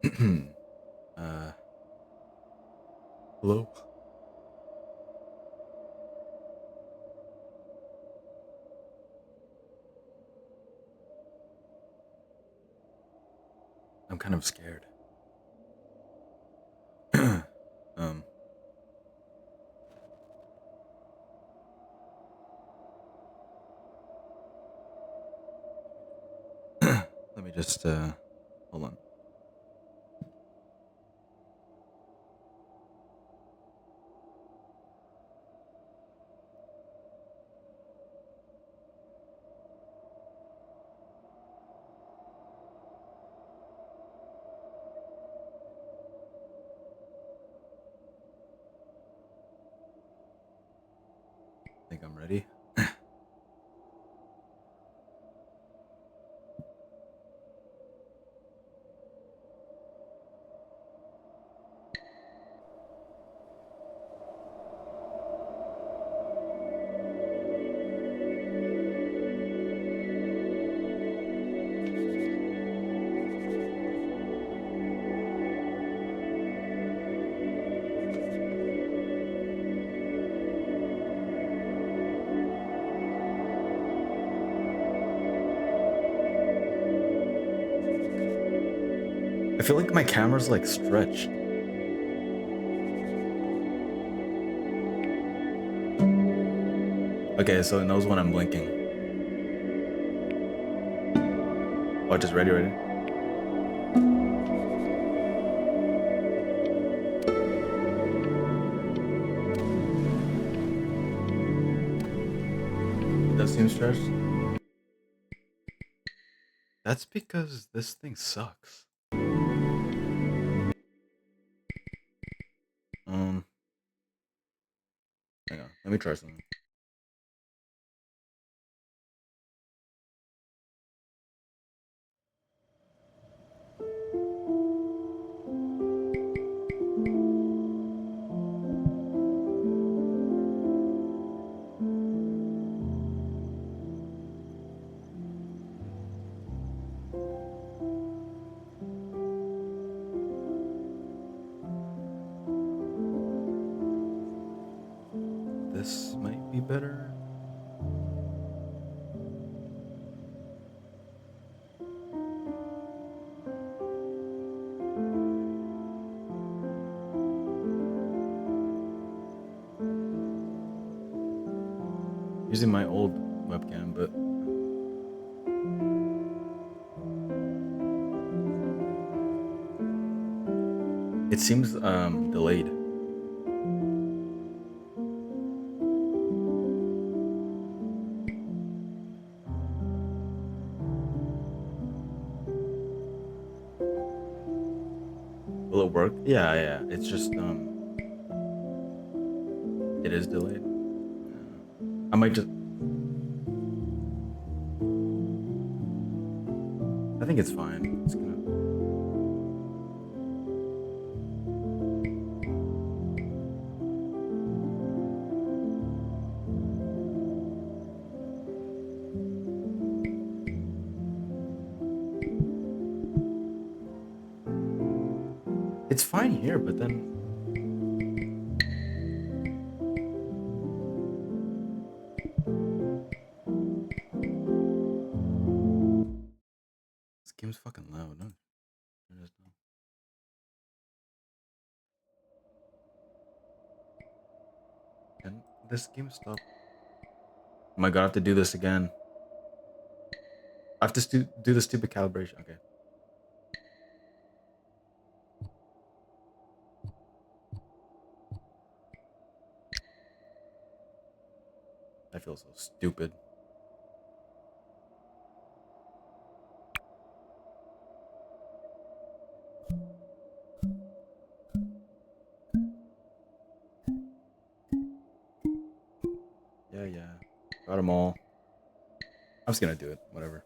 uh, hello? I'm kind of scared. um, let me just, hold on. I think I'm ready. I feel like my camera's like stretched. Okay, so it knows when I'm blinking. Oh, just ready, ready? It does seem stretched. That's because this thing sucks. Um, hang on. Let me try something. This might be better. Using my old webcam, but it seems delayed. Will it work? Yeah, yeah. It's just it is delayed. Yeah. I might just. I think it's fine. It's gonna. It's fine here, but then this game's fucking loud. No, it is not. Can this game stop? Oh my god, I have to do this again. I have to do the stupid calibration. Okay. I feel so stupid. Yeah, yeah. Got them all. I'm just gonna do it. Whatever.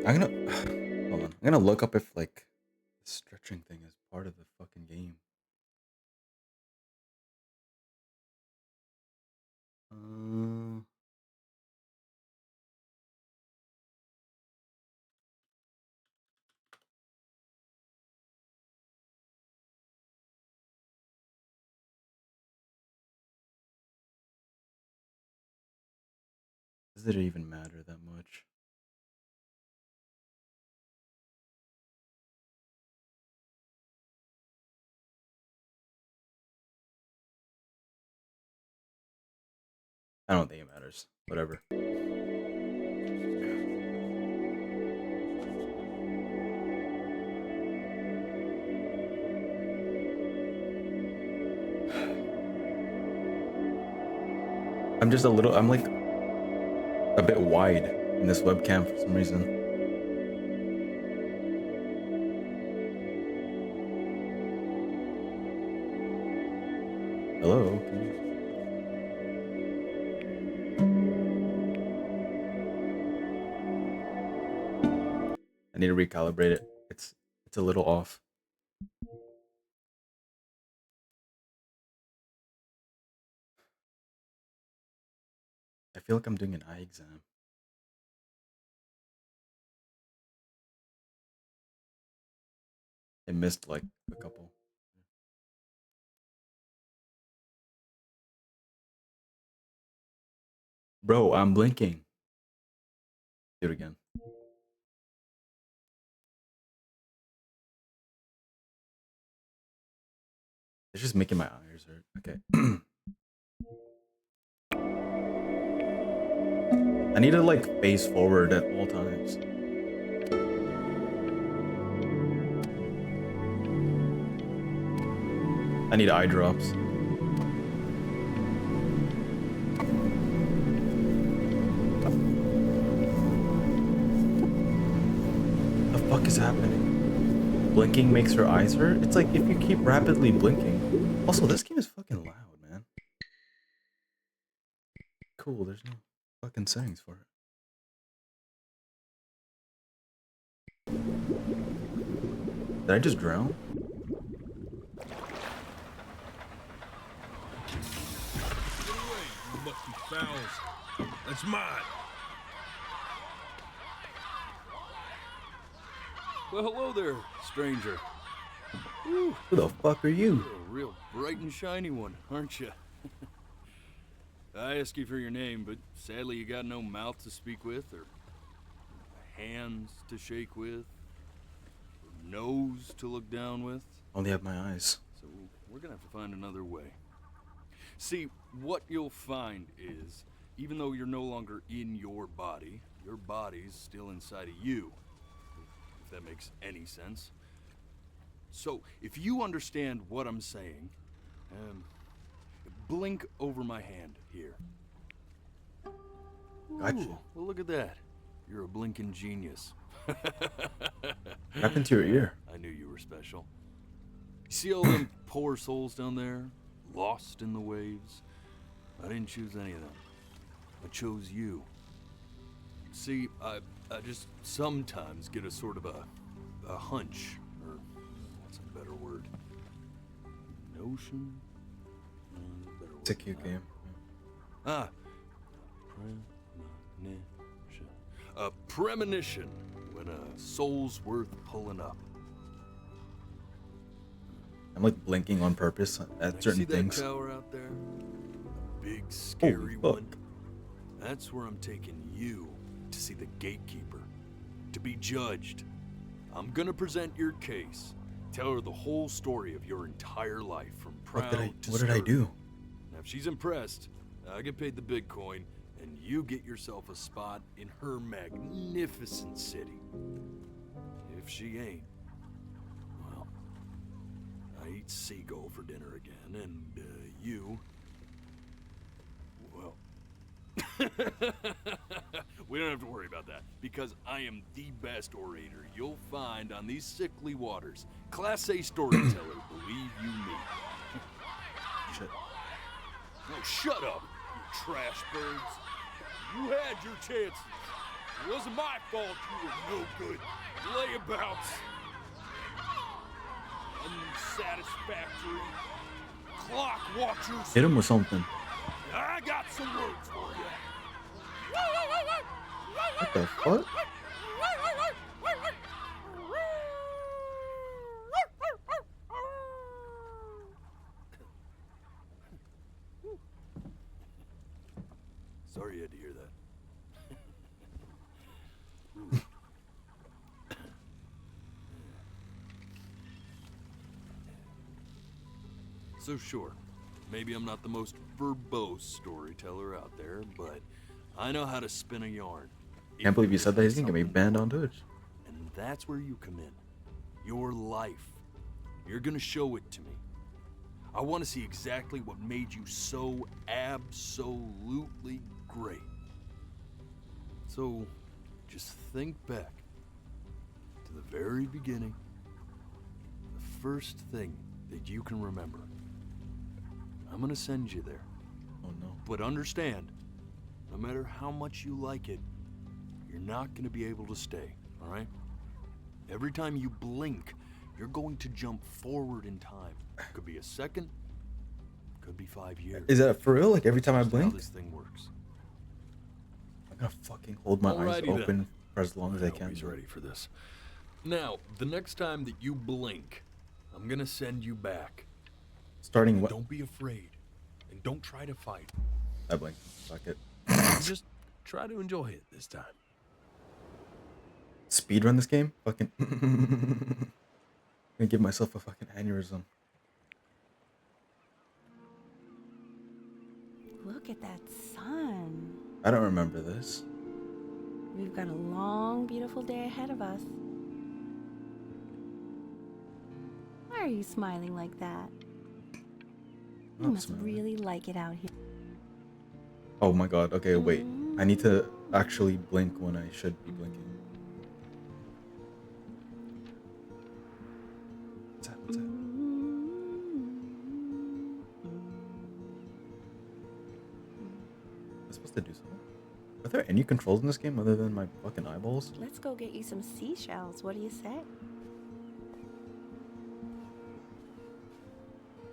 I'm gonna hold on. I'm gonna look up if like the stretching thing is part of the fucking game. Uh, Does it even matter that much? I don't think it matters. Whatever. I'm like a bit wide in this webcam for some reason. Hello? I need to recalibrate it. It's a little off. I feel like I'm doing an eye exam. I missed like a couple. Bro, I'm blinking. Do it again. It's just making my eyes hurt. Okay. I need to like face forward at all times. I need eye drops. The fuck is happening? Blinking makes her eyes hurt? It's like if you keep rapidly blinking. Also, this game is fucking loud, man. Cool, there's no fucking settings for it. Did I just drown? Get away, you lucky fowls. That's mine. Well, hello there, stranger. Who the fuck are you? You're a real bright and shiny one, aren't you? I asked you for your name, but sadly you got no mouth to speak with, or hands to shake with, or nose to look down with. Only have my eyes. So we're gonna have to find another way. See, what you'll find is, even though you're no longer in your body's still inside of you. If that makes any sense. So, if you understand what I'm saying, blink over my hand here. Gotcha. Ooh, well, look at that. You're a blinking genius. What happened to your ear? I knew you were special. You see all them poor souls down there, lost in the waves? I didn't choose any of them. I chose you. See, I just sometimes get a sort of a hunch, or what's a better word? Notion? It's a cute game. Ah. A premonition when a soul's worth pulling up. I'm like blinking on purpose at certain see things. that tower out there? A big, scary one. That's where I'm taking you to see the gatekeeper, to be judged. I'm gonna present your case, tell her the whole story of your entire life, from proud to What did I do? Now, if she's impressed, I get paid the big coin, and you get yourself a spot in her magnificent city. If she ain't, well, I eat seagull for dinner again, and you, well, we don't have to worry about that, because I am the best orator you'll find on these sickly waters. Class A storyteller, believe you me. Shit. Oh, shut up, you trash birds. You had your chances. It wasn't my fault you were no good. Layabouts. Unsatisfactory. Clock watchers. Hit him with something. I got some words for you. What the fuck? Sorry you had to hear that. So sure, maybe I'm not the most verbose storyteller out there, but I know how to spin a yarn. Can't believe you If said that. He's gonna get me something banned on important. Twitch. And that's where you come in. Your life. You're gonna show it to me. I want to see exactly what made you so absolutely great. So, just think back to the very beginning, the first thing that you can remember. I'm gonna send you there. Oh no. But understand, no matter how much you like it, you're not gonna be able to stay, all right? Every time you blink, you're going to jump forward in time. Could be a second, could be 5 years. Is that for real? Like every time I That's just how blink? this thing works. I'm gonna fucking hold my eyes Alrighty then. open for as long as I hope can. he's ready for this. Now, the next time that you blink, I'm gonna send you back. Starting what? Don't be afraid, and don't try to fight. I blink. Fuck it. Just try to enjoy it this time. Speedrun this game? Fucking. I'm gonna give myself a fucking aneurysm. Look at that sun. I don't remember this. We've got a long, beautiful day ahead of us. Why are you smiling like that? You I'm must smiling. really like it out here. Oh my god. Okay, wait. I need to actually blink when I should be blinking. What's that? What's that? Am I supposed to do something? Are there any controls in this game other than my fucking eyeballs? Let's go get you some seashells. What do you say?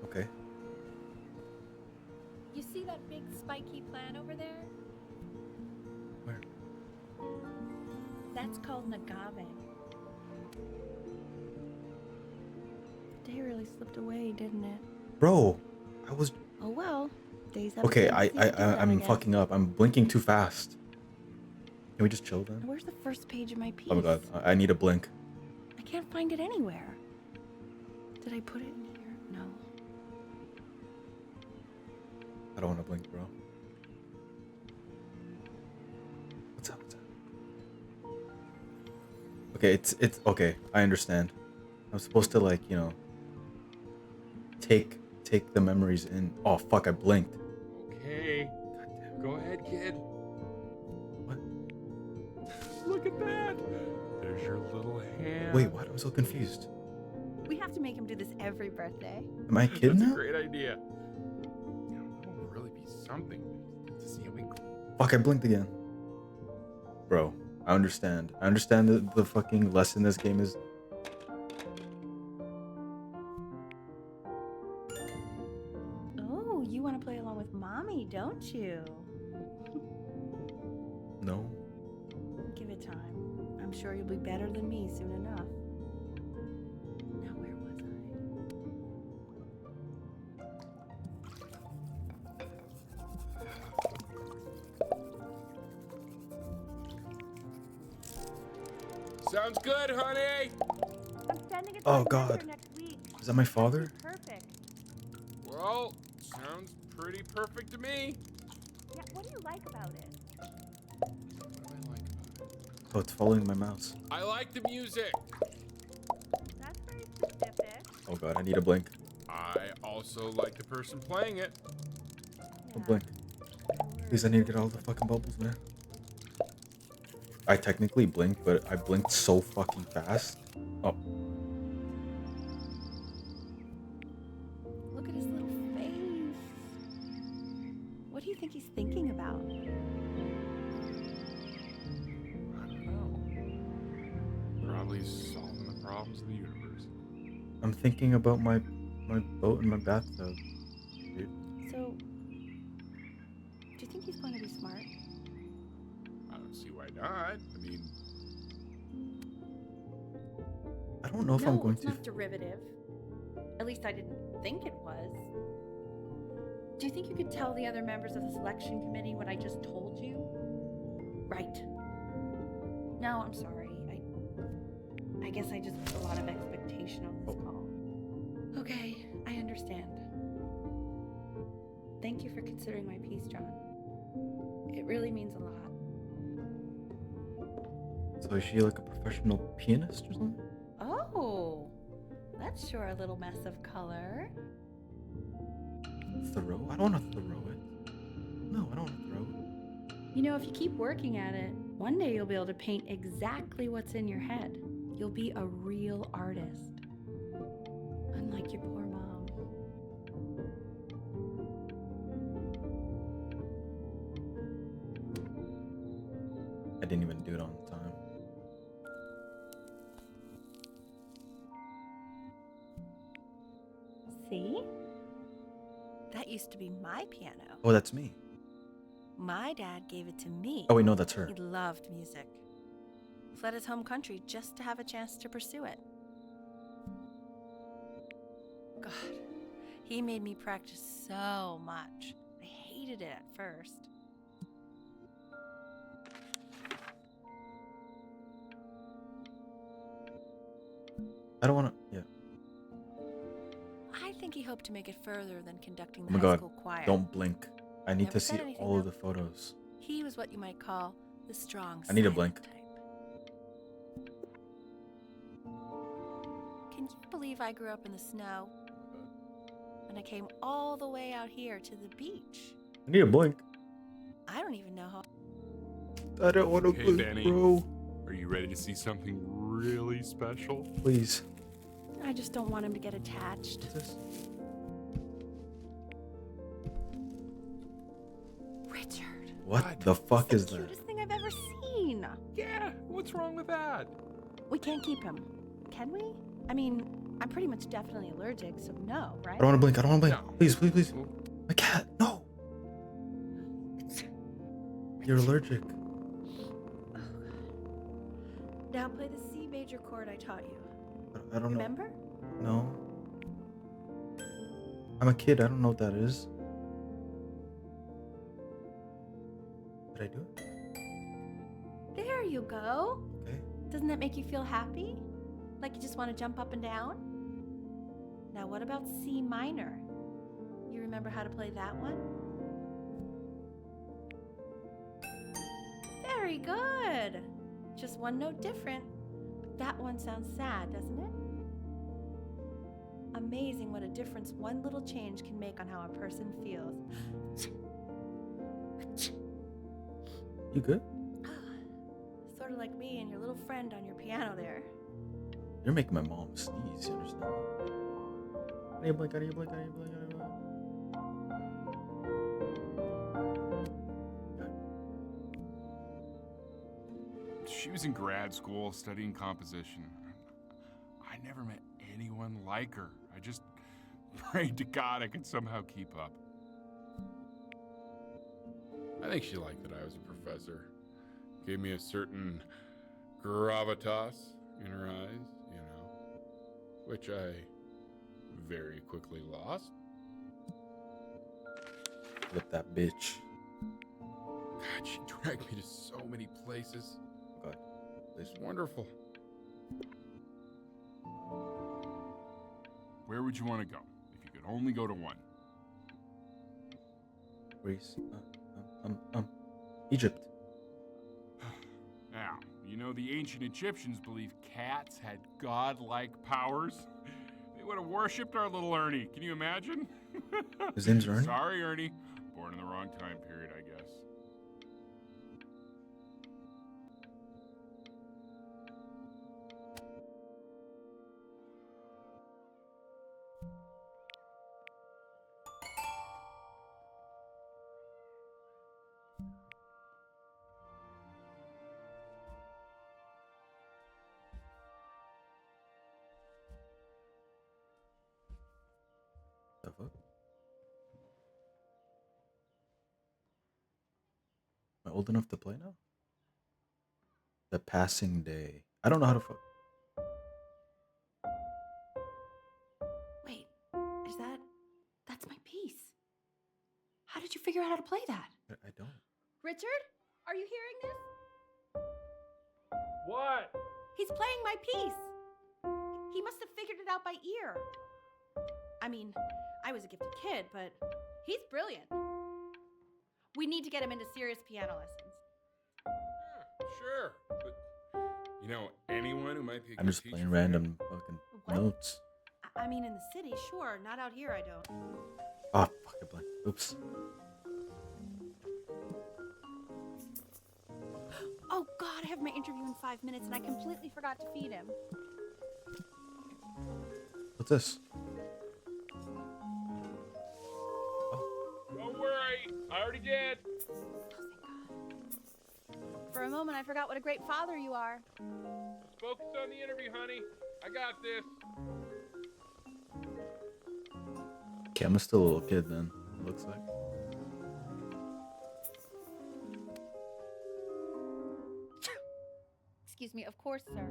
Okay. You see that big spiky plant over there? Where? That's called agave. The day really slipped away, didn't it? Bro, I was Oh well. Days have a okay. tendency to do that, I'm guess. fucking up. I'm blinking too fast. Can we just chill then? Where's the first page of my piece? Oh my god, I need a blink. I can't find it anywhere. Did I put it in here? No. I don't want to blink, bro. What's up? What's up? Okay, it's okay. I understand. I'm supposed to like, you know, take the memories in. Oh fuck, I blinked. Okay. Go ahead, kid. What? Look at that. There's your little hand. Wait, what? I'm so confused. We have to make him do this every birthday. Am I a kid That's now? a great idea. You know, that would really be something to see a wink. Fuck, I blinked again. Bro, I understand. I understand that the fucking lesson this game is. Oh, you want to play along with mommy, don't you? No. Give it time. I'm sure you'll be better than me soon enough. Now, where was I? Sounds good, honey. I'm sending it to Oh, my God. mentor next week. Is that my father? Perfect. Well, sounds pretty perfect to me. Yeah, what do you like about it? What do I like about it? Oh, it's following my mouse. I like the music. That's very specific. Oh god, I need a blink. I also like the person playing it. A blink. Please, I need to get all the fucking bubbles, man. I technically blinked, but I blinked so fucking fast. Oh, Look at his little face. What do you think he's thinking about? I don't know. Probably solving the problems of the universe. I'm thinking about my boat in my bathtub. Dude. So, do you think he's going to be smart? I don't see why not. I mean, I don't know if no, I'm going it's to. not derivative. At least I didn't think it was. Do you think you could tell the other members of the selection committee what I just told you? Right. No, I'm sorry. I guess I just put a lot of expectation on this call. Okay, I understand. Thank you for considering my piece, John. It really means a lot. So is she like a professional pianist or something? Oh, that's sure a little mess of color. Throw? I don't want to throw it. No, I don't want to throw it. You know, if you keep working at it, one day you'll be able to paint exactly what's in your head. You'll be a real artist. Unlike your poor mom. I didn't even do it on time. See? That used to be my piano. Oh, that's me. My dad gave it to me. Oh, wait, no, that's her. He loved music. Fled his home country just to have a chance to pursue it. God, he made me practice so much. I hated it at first. I don't want to. Yeah. I think he hoped to make it further than conducting the Oh my high God. school choir. Don't blink. I need Never to see said anything, all of though. the photos. He was what you might call the strong I need a silent blink. type. Can you believe I grew up in the snow? And I came all the way out here to the beach. I need a blink. I don't even know how. I don't want to Hey, blink, Danny. bro. Are you ready to see something really special? Please. I just don't want him to get attached. What's this? Richard. What What? the fuck It's is the that? cutest thing I've ever seen. Yeah, what's wrong with that? We can't keep him, can we? I mean, I'm pretty much definitely allergic, so no, right? I don't want to blink. I don't want to blink. No. Please, please, please. Well, My cat. No. You're allergic. Oh, God. Now play the C major chord I taught you. I don't know. Remember? No. I'm a kid. I don't know what that is. Did I do it? There you go. Okay. Doesn't that make you feel happy? Like you just want to jump up and down? Now, what about C minor? You remember how to play that one? Very good. Just one note different. But that one sounds sad, doesn't it? Amazing what a difference one little change can make on how a person feels. You good? Sort of like me and your little friend on your piano there. You're making my mom sneeze. You understand? I need a blink. I need a blink. I need a blink. I need a blink. she was in grad school studying composition. I never met anyone like her. I just prayed to God I could somehow keep up. I think she liked that I was a professor. Gave me a certain gravitas in her eyes, you know, which I very quickly lost. Flip that bitch. God, she dragged me to so many places. God, It's wonderful. Where would you want to go if you could only go to one? Greece. Egypt. Now, you know the ancient Egyptians believed cats had godlike powers. They would have worshipped our little Ernie. Can you imagine? His name's Ernie? Sorry, Ernie. Born in the wrong time period, I guess. The fuck? Am I old enough to play now? The Passing Day. I don't know how to fuck. Wait, is that's my piece. How did you figure out how to play that? I don't. Richard, are you hearing this? What? He's playing my piece. He must have figured it out by ear. I mean, I was a gifted kid, but he's brilliant. We need to get him into serious piano lessons. Sure, but you know anyone who might be a I'm good just teacher playing for random him? fucking What? notes. I mean, in the city, sure. Not out here, I don't. Oh, fuck it, blank. Oops. Oh, God, I have my interview in 5 minutes, and I completely forgot to feed him. What's this? Don't worry, I already did. Oh, thank God. For a moment, I forgot what a great father you are. Focus on the interview, honey. I got this. Okay, I'm still a little kid then, it looks like. Excuse me, of course, sir.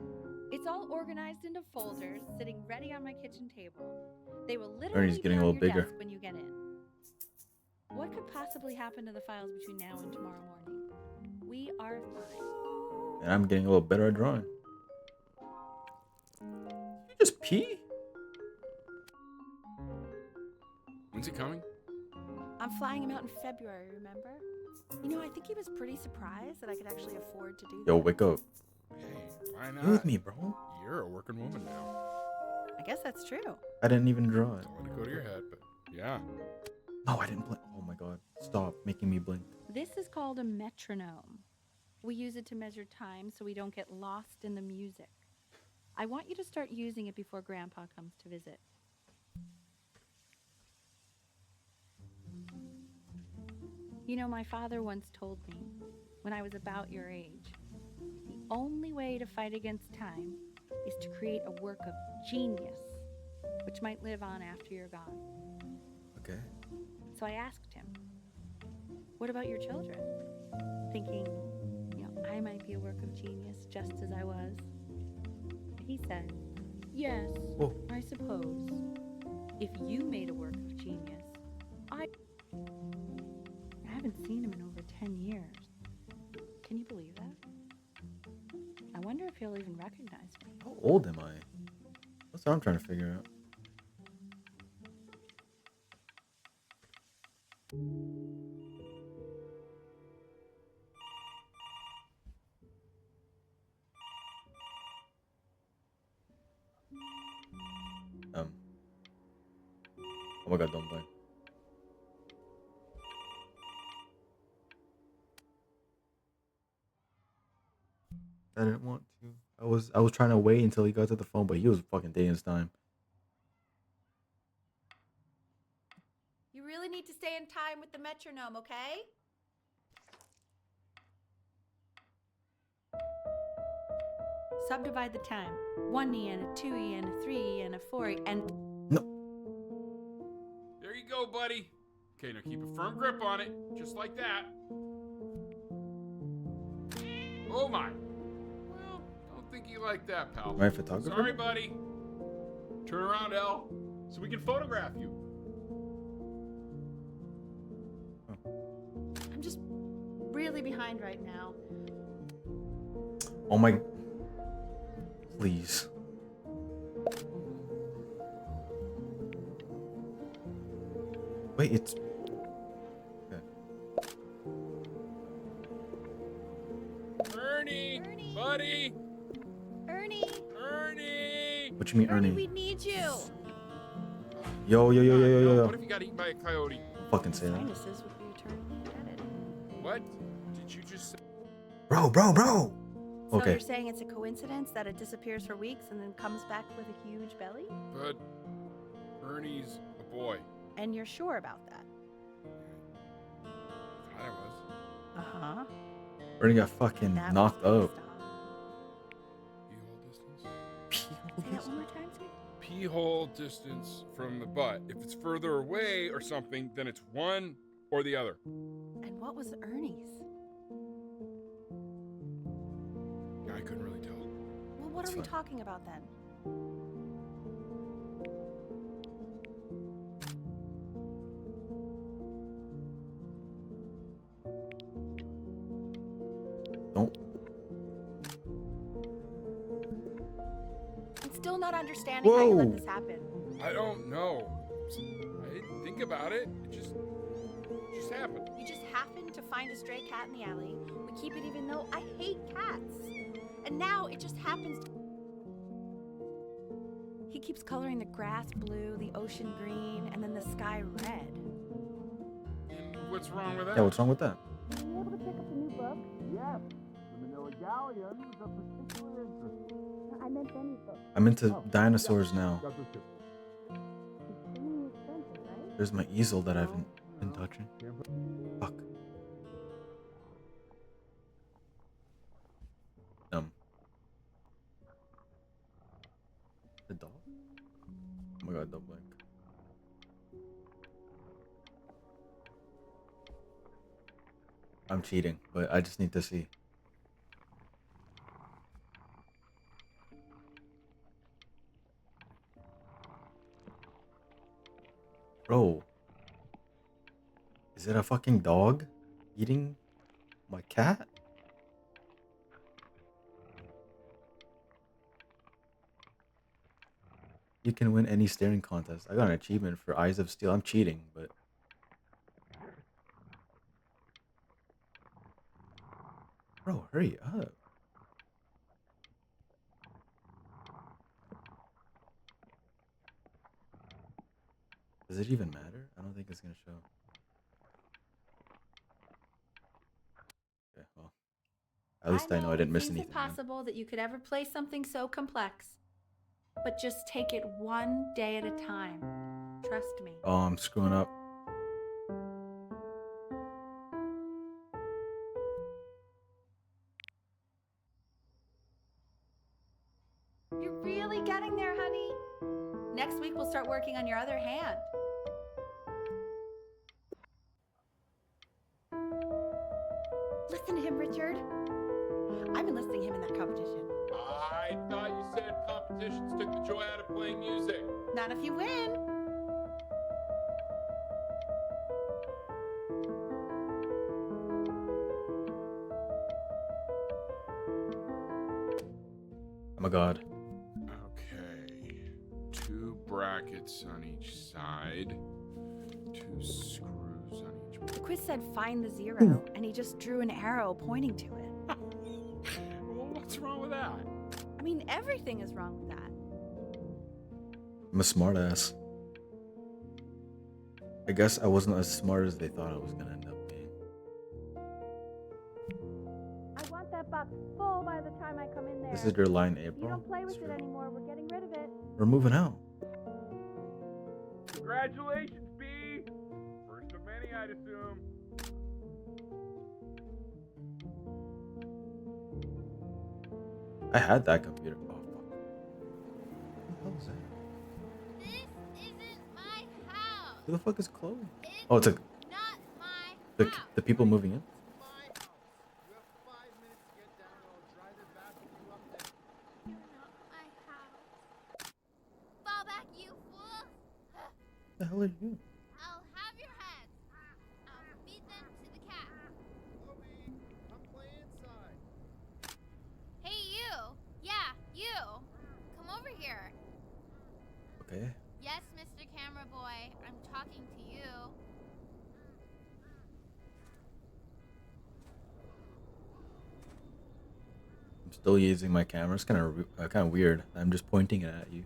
It's all organized into folders, sitting ready on my kitchen table. They will literally Ernie's getting be a on little your bigger. desk when you get in. What could possibly happen to the files between now and tomorrow morning? We are fine. And I'm getting a little better at drawing. You just pee? When's he coming? I'm flying him out in February, remember? You know, I think he was pretty surprised that I could actually afford to do that. Yo, wake up. Hey, why not? You with me, bro? You're a working woman now. I guess that's true. I didn't even draw it. Don't let it go to your head, but yeah. No, I didn't blink. Oh my god. Stop making me blink. This is called a metronome. We use it to measure time so we don't get lost in the music. I want you to start using it before Grandpa comes to visit. You know, my father once told me, when I was about your age, the only way to fight against time is to create a work of genius, which might live on after you're gone. Okay. So I asked him, what about your children? Thinking, you know, I might be a work of genius just as I was. He said, yes, Whoa. I suppose. If you made a work of genius, I haven't seen him in over 10 years. Can you believe that? I wonder if he'll even recognize me. How old am I? That's what I'm trying to figure out. Oh my god, don't blink. I didn't want to. I was trying to wait until he got to the phone, but he was fucking taking his time. You really need to stay in time with the metronome, okay? Subdivide the time. 1E and a 2E and a 3E and a 4E and... No. There you go, buddy. Okay, now keep a firm grip on it, just like that. Oh my. Well, don't think you like that, pal. My photographer? Sorry, buddy. Turn around, L, so we can photograph you. I'm just really behind right now. Oh my. Please. Wait, it's. Okay. Ernie, Ernie. buddy, Ernie! Ernie. What you mean, Ernie? we need you! Yo, yo, yo, yo, yo, yo, What yo. if you got eaten by a coyote? Fucking say that. Sinuses would be eternally indebted. What did you just say? Bro. So Okay. you're saying it's a coincidence that it disappears for weeks and then comes back with a huge belly? But Ernie's a boy. And you're sure about that? Thought I was. Uh-huh. Ernie got fucking That knocked was out. based Pee-hole distance? on- Say that one more time, sweet. Pee-hole distance from the butt. If it's further away or something, then it's one or the other. And what was Ernie's? Yeah, I couldn't really tell. Well, what That's are we fine. talking about then? Don't. still not understanding how you let Whoa. this happen. I don't know. I didn't think about it. It just happened. You just happened to find a stray cat in the alley. We keep it even though I hate cats. And now it just happens. He keeps coloring the grass blue, the ocean green, and then the sky red. And what's wrong with that? Yeah, what's wrong with that? Were you able to pick up a new book? Yes, the Manila Galleon is of particular interest. I meant any book. I'm into dinosaurs now. Got this too. Extremely expensive, right? There's my easel that I haven't been touching. Fuck. The dog? Oh my god, don't blink. I'm cheating, but I just need to see. Bro. Is it a fucking dog eating my cat? You can win any staring contest. I got an achievement for Eyes of Steel. I'm cheating, but... Bro, hurry up. Does it even matter? I don't think it's gonna show. Okay, well. At least I know I didn't miss anything. It's impossible that you could ever play something so complex. But just take it one day at a time. Trust me. Oh, I'm screwing up. You're really getting there, honey. Next week we'll start working on your other hand. Listen to him, Richard. I've been listening to him in that competition. I thought you said competitions took the joy out of playing music. Not if you win. Oh my god. Okay. 2 brackets on each side. 2 screws on each. The quiz said find the zero, and he just drew an arrow pointing to it. Well, what's wrong with that? I mean, everything is wrong with that. I'm a smartass. I guess I wasn't as smart as they thought I was gonna end up being. I want that box full by the time I come in there. This is your line, You April. don't play with It's it true. anymore. We're getting rid of it. We're moving out. Congratulations, B! First of many, I'd assume. I had that computer. Oh, fuck. What the hell is that? This isn't my house. Who the fuck is Chloe? It's Oh, it's a, not my house. the people moving in? You're not my house. Fall back, you fool. What the hell are you? I'll have your heads. I'll feed them to the cat. Hey, you. Yeah, you. Come over here. Okay. Yes, Mr. Camera Boy. I'm talking to you. I'm still using my camera. It's kind of weird. I'm just pointing it at you.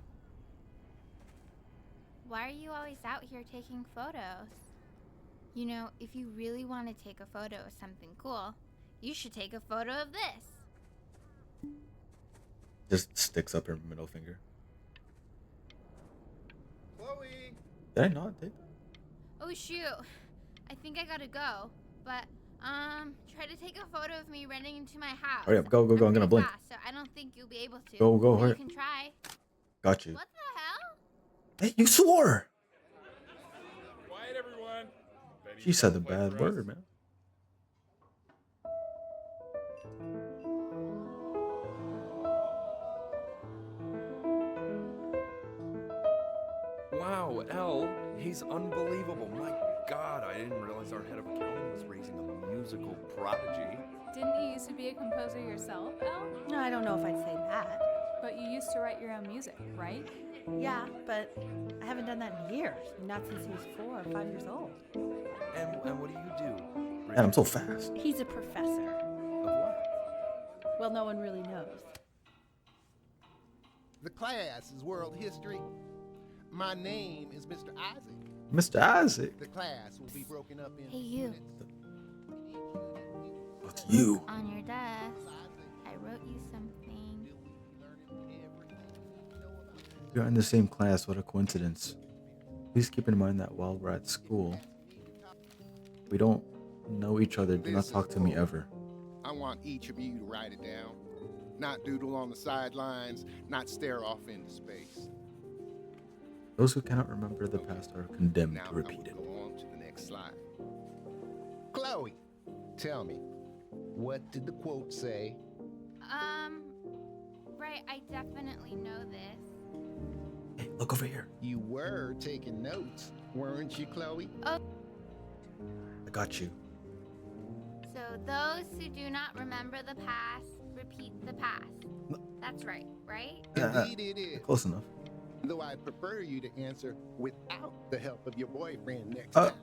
Why are you always out here taking photos? You know, if you really want to take a photo of something cool, you should take a photo of this. Just sticks up her middle finger. Chloe! Did I not take that? Oh shoot, I think I gotta go. But try to take a photo of me running into my house. Hurry up, go, go, go. I'm gonna blink. Fast, so I don't think you'll be able to. Go, go, But hurry. You can try. Got you. What the hell? Hey, you swore! Quiet, everyone. Benny, She said the play bad for us. word, man. Wow, L, he's unbelievable. My God, I didn't realize our head of accounting was raising a musical prodigy. Didn't you used to be a composer yourself, Elle? No, I don't know if I'd say that. But you used to write your own music, right? Yeah, but I haven't done that in years. Not since he was 4 or 5 years old. And what do you do? Man, I'm so fast. He's a professor. Of what? Well, no one really knows. The class is world history. My name is Mr. Isaac. Mr. Isaac. The class will be broken up in Hey, you. What's you? On your desk, I wrote you something. You're in the same class. What a coincidence. Please keep in mind that while we're at school, we don't know each other. Do not talk to me ever. I want each of you to write it down. Not doodle on the sidelines, not stare off into space. Those who cannot remember the past are condemned Now to I repeat it. will go on to the next slide. Chloe, tell me, what did the quote say? Right, I definitely know this. Hey, look over here. You were taking notes, weren't you, Chloe? I got you. So those who do not remember the past, repeat the past. That's right, right? Indeed it is. Close enough. Though I'd prefer you to answer without the help of your boyfriend next Uh. time.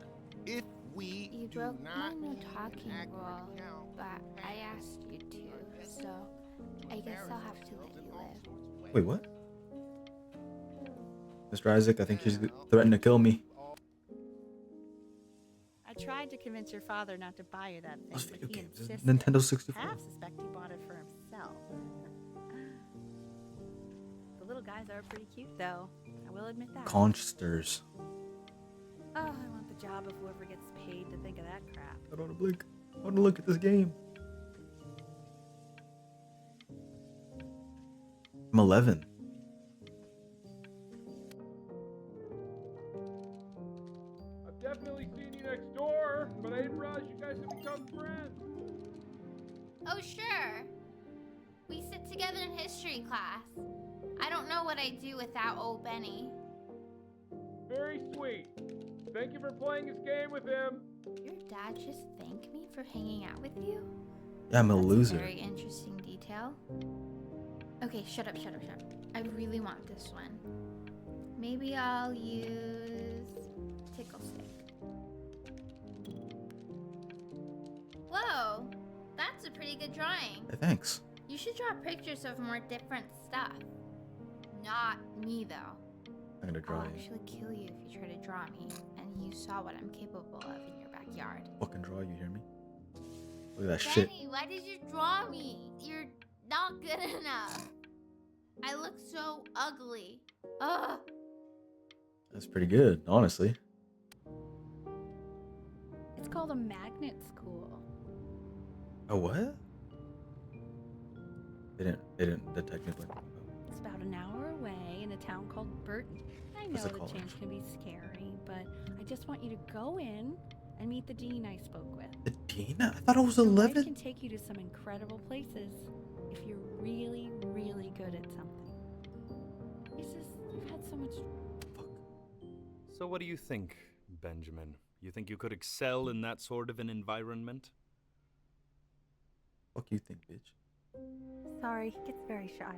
If we You do broke my not no keep an talking accurate rule, count, but I asked you to, so I guess I'll have to let you live. Wait, what? Mr. Isaac, I think she's threatening to kill me. I tried to convince your father not to buy you that thing, Those but video he games. This is insisted. Nintendo 64. Half suspect he bought it for himself. The little guys are pretty cute, though. I will admit that. Consters. Oh, I want the job of whoever gets paid to think of that crap. I don't want to blink. I want to look at this game. I'm 11. I've definitely seen you next door, but I didn't realize you guys had become friends. Oh, sure. We sit together in history class. I don't know what I'd do without old Benny. Very sweet. Thank you for playing this game with him. Your dad just thanked me for hanging out with you? Yeah, I'm a That's loser. A very interesting detail. Okay, shut up. I really want this one. Maybe I'll use tickle stick. Whoa, that's a pretty good drawing. Hey, thanks. You should draw pictures of more different stuff. Not me, though. I'm gonna draw I'll you. actually kill you if you try to draw me, and you saw what I'm capable of in your backyard. Fucking draw you, hear me? Look at that Benny, shit. why did you draw me? You're not good enough. I look so ugly. Ugh. That's pretty good, honestly. It's called a magnet school. Oh, what? They didn't technically. It's about an hour away in a town called Burton. I know What's it the called? change can be scary, but I just want you to go in and meet the dean I spoke with. The dean? I thought I was The life 11. can take you to some incredible places if you're really, really good at something. It's just, you've had so much. So what do you think, Benjamin? You think you could excel in that sort of an environment? Fuck you think, bitch. Sorry, he gets very shy.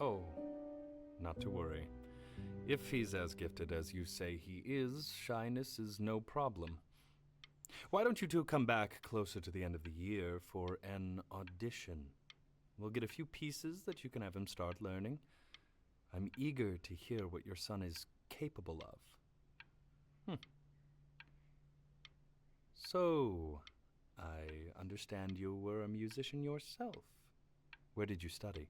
Oh, not to worry. If he's as gifted as you say he is, shyness is no problem. Why don't you two come back closer to the end of the year for an audition? We'll get a few pieces that you can have him start learning. I'm eager to hear what your son is capable of. So, I understand you were a musician yourself. Where did you study?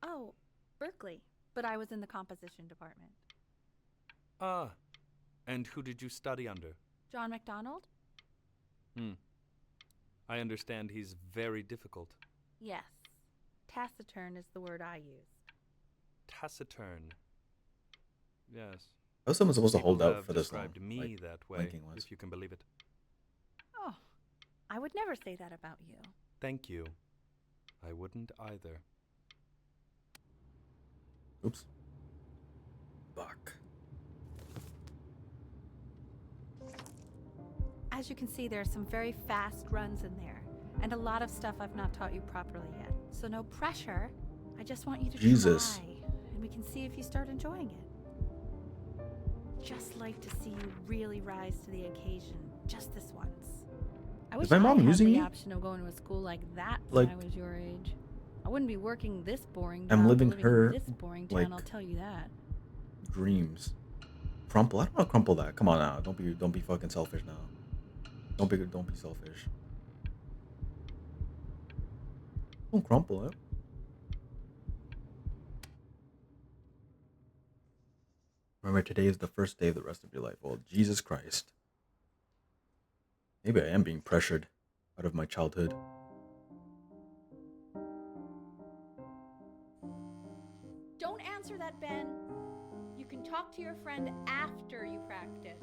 Oh, Berkeley. But I was in the composition department. Ah, and who did you study under? John MacDonald? I understand he's very difficult. Yes. Taciturn is the word I use. Taciturn. Yes. How was someone supposed to People hold out have for this long? described me like that way, blinking was. if you can believe it. Oh, I would never say that about you. Thank you. I wouldn't either. Oops. Fuck. As you can see, there are some very fast runs in there, and a lot of stuff I've not taught you properly yet. So no pressure. I just want you to Jesus. try, and we can see if you start enjoying it. Just like to see you really rise to the occasion, just this once. I wish my I mom had using the me? option of going to a school like that Like- when I was your age. I wouldn't be working this boring I'm job, living in her, this boring like- town, I'll tell you that. Dreams. Crumple? I don't want to crumple that. Come on now. Don't be fucking selfish now. Don't be selfish. Don't crumple it. Remember, today is the first day of the rest of your life. Well, Jesus Christ. Maybe I am being pressured out of my childhood. Don't answer that, Ben. You can talk to your friend after you practice.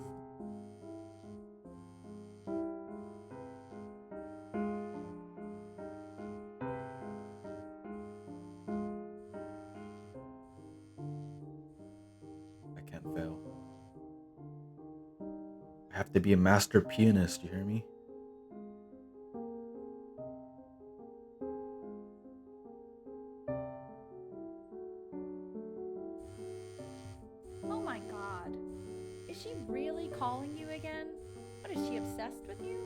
I can't fail. I have to be a master pianist, you hear me? Oh my god. Is she really calling you again? What, is she obsessed with you?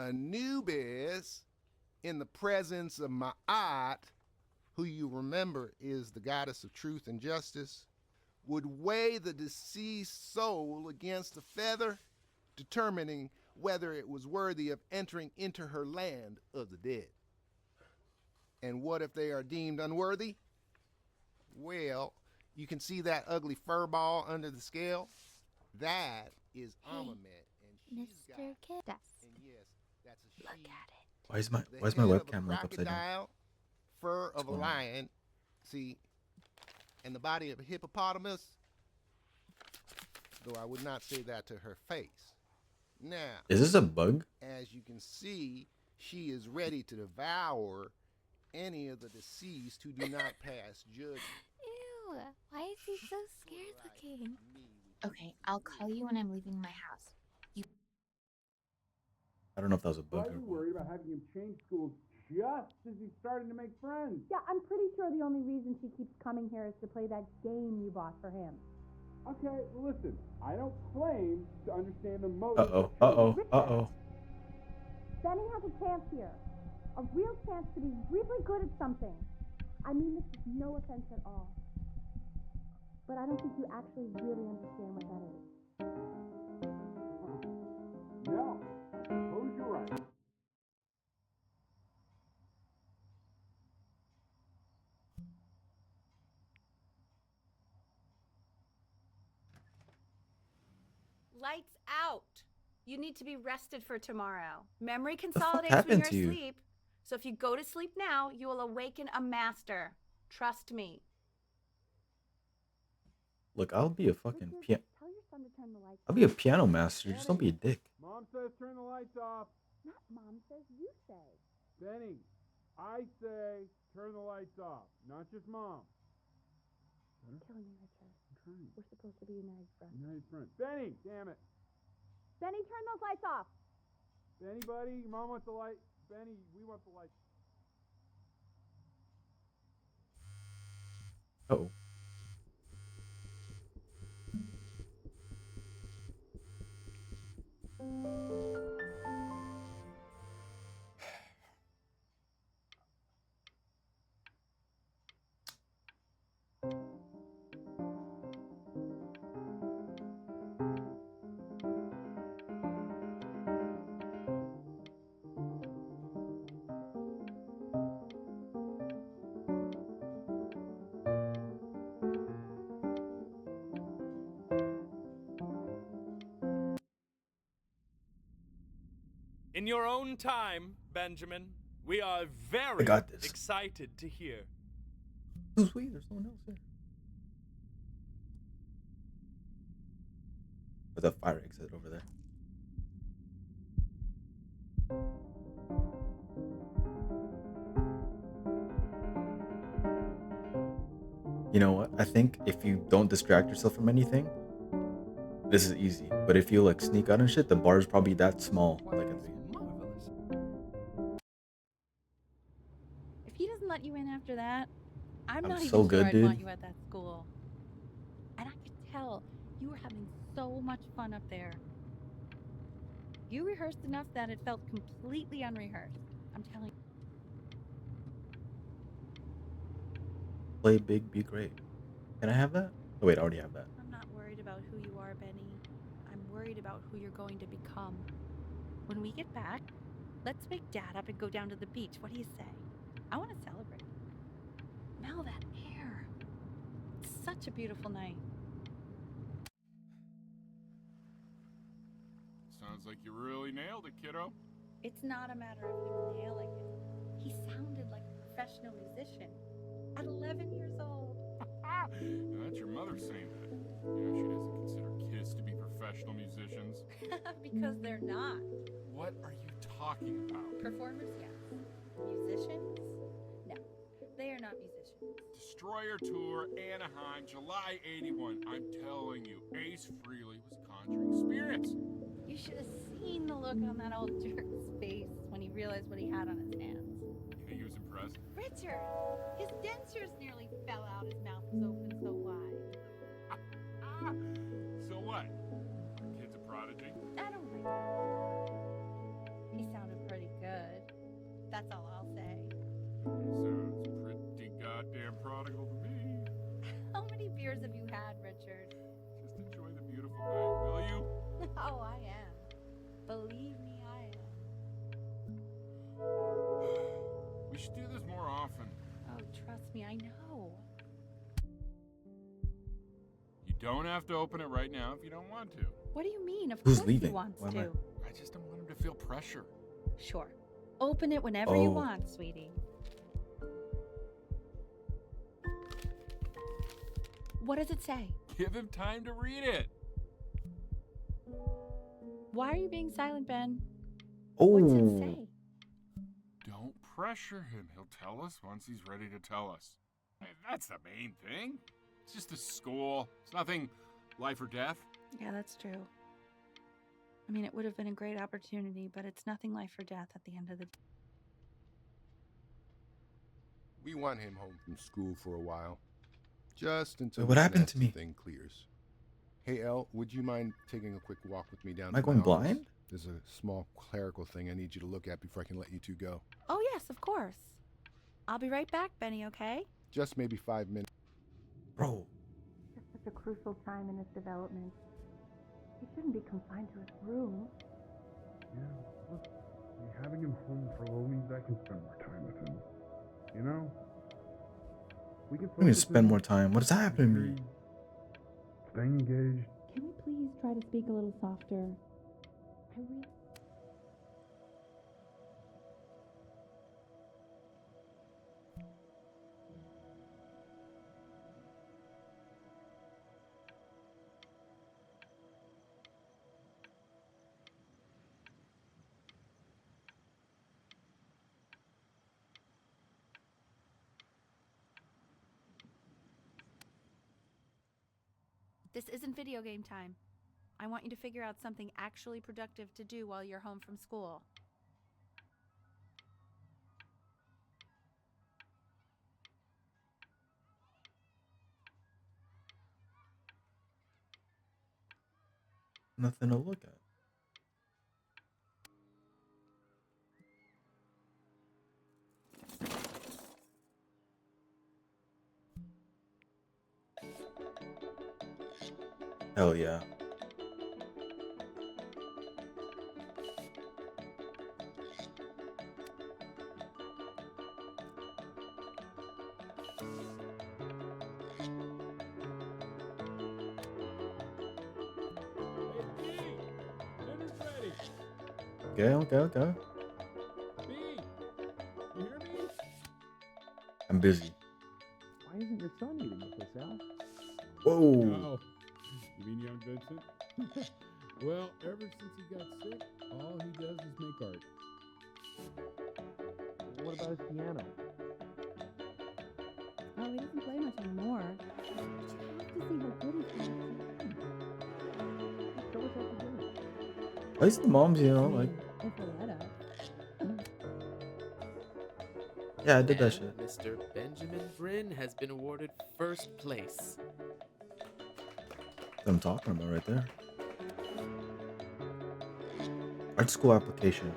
Anubis, in the presence of Ma'at, who you remember is the goddess of truth and justice, would weigh the deceased soul against a feather, determining whether it was worthy of entering into her land of the dead. And what if they are deemed unworthy? Well, you can see that ugly fur ball under the scale? That is Amamet, and she's got, Mr. Kid. and yes, that's a she. Look at it. Why is my The webcam head of a like upside down? crocodile, fur of a going on? lion, see, and the body of a hippopotamus, though I would not say that to her face. Now, Is this a bug? as you can see, she is ready to devour any of the deceased who do not pass judgment. Ew, why is he so scared looking? Okay, I'll call you when I'm leaving my house. I don't know if that was a bug Why are you or what. worried about having him change schools just as he's starting to make friends? Yeah, I'm pretty sure the only reason she keeps coming here is to play that game you bought for him. Okay, listen, I don't claim to understand the motives Uh-oh, of children. uh-oh. Benny has a chance here. A real chance to be really good at something. I mean this is no offense at all. But I don't think you actually really understand what that is. No, suppose you're right. Lights out. You need to be rested for tomorrow. Memory fuck consolidates when happened you're to you? asleep. So if you go to sleep now, you will awaken a master. Trust me. Oh. Look, I'll be a fucking Tell your son to turn the lights I'll be a piano master. Just don't be a dick. Mom says turn the lights off. Not mom says, you say. Benny, I say turn the lights off, not just mom. Killing me, Richard. I'm trying. We're supposed to be united friends. United front. Benny, damn it. Benny, turn those lights off. Benny, buddy, your mom wants the light. Benny, we want the lights. Uh-oh. In your own time, Benjamin, we are very got this. excited to hear. Oh, sweet. There's someone else here. There's a fire exit over there. You know what? I think if you don't distract yourself from anything, this is easy. But if you like sneak out and shit, the bar is probably that small. Well, Like, that's marvelous. If he doesn't let you in after that, I'm I'm not so even sure good, I'd want dude. you at that school. And I could tell you were having so much fun up there. You rehearsed enough that it felt completely unrehearsed. I'm telling you. Play big, be great. Can I have that? Oh wait, I already have that. I'm not worried about who you are, Benny. I'm worried about who you're going to become. When we get back, let's wake Dad up and go down to the beach. What do you say? I want to celebrate. Smell that air. It's such a beautiful night. Sounds like you really nailed it, kiddo. It's not a matter of him nailing it. He sounded like a professional musician at 11 years old. Now, that's your mother saying that. You know, she doesn't consider kids to be professional musicians. Because they're not. What are you talking about? Performers, yes. Musicians? No, they are not musicians. Destroyer Tour, Anaheim, July 81. I'm telling you, Ace Frehley was conjuring spirits. You should have seen the look on that old jerk's face when he realized what he had on his hands. You think he was impressed? Richard, his dentures nearly fell out. His mouth was open so wide. So what? Kid's a prodigy? I don't think so. He sounded pretty good. That's all I'll say. Sounds pretty goddamn prodigal to me. How many beers have you had, Richard? Just enjoy the beautiful night, will you? Oh, I am. Believe me, I am. We should do this more often. Oh, trust me, I know. You don't have to open it right now if you don't want to. What do you mean? Of Who's course he leaving? wants Why am I- to. I just don't want him to feel pressure. Sure. Open it whenever you Oh. want, sweetie. What does it say? Give him time to read it. Why are you being silent, Ben? Oh, What's it say? Don't pressure him. He'll tell us once he's ready to tell us. Hey, that's the main thing. It's just a school. It's nothing life or death. Yeah, that's true. I mean, it would have been a great opportunity, but it's nothing life or death at the end of the day. We want him home from school for a while. Just until Wait, what this happened nasty to me? thing clears. Hey, Elle, would you mind taking a quick walk with me down Am I to my going office? blind? There's a small clerical thing I need you to look at before I can let you two go. Oh, yes, of course. I'll be right back, Benny, okay? Just maybe 5 minutes. bro. It's such a crucial time in his development. He shouldn't be confined to his room. Yeah, look, having him home for a little means I can spend more time with him. You know? We can I'm gonna focus spend in more time. What is happening to me? Staying engaged. Can you please try to speak a little softer? I really... This isn't video game time. I want you to figure out something actually productive to do while you're home from school. Nothing to look at. Hell yeah. Okay. B, you hear me? I'm busy. Why isn't your son eating with us, Al? Whoa. Oh, you mean young Vincent? Well, ever since he got sick, all he does is make art. What about his piano? Oh, he doesn't play much anymore. But you have to see how good he's playing. At least the moms, you know, like, yeah, I did that shit. Mr. Benjamin Bryn has been awarded first place. That's what I'm talking about right there. Art school application.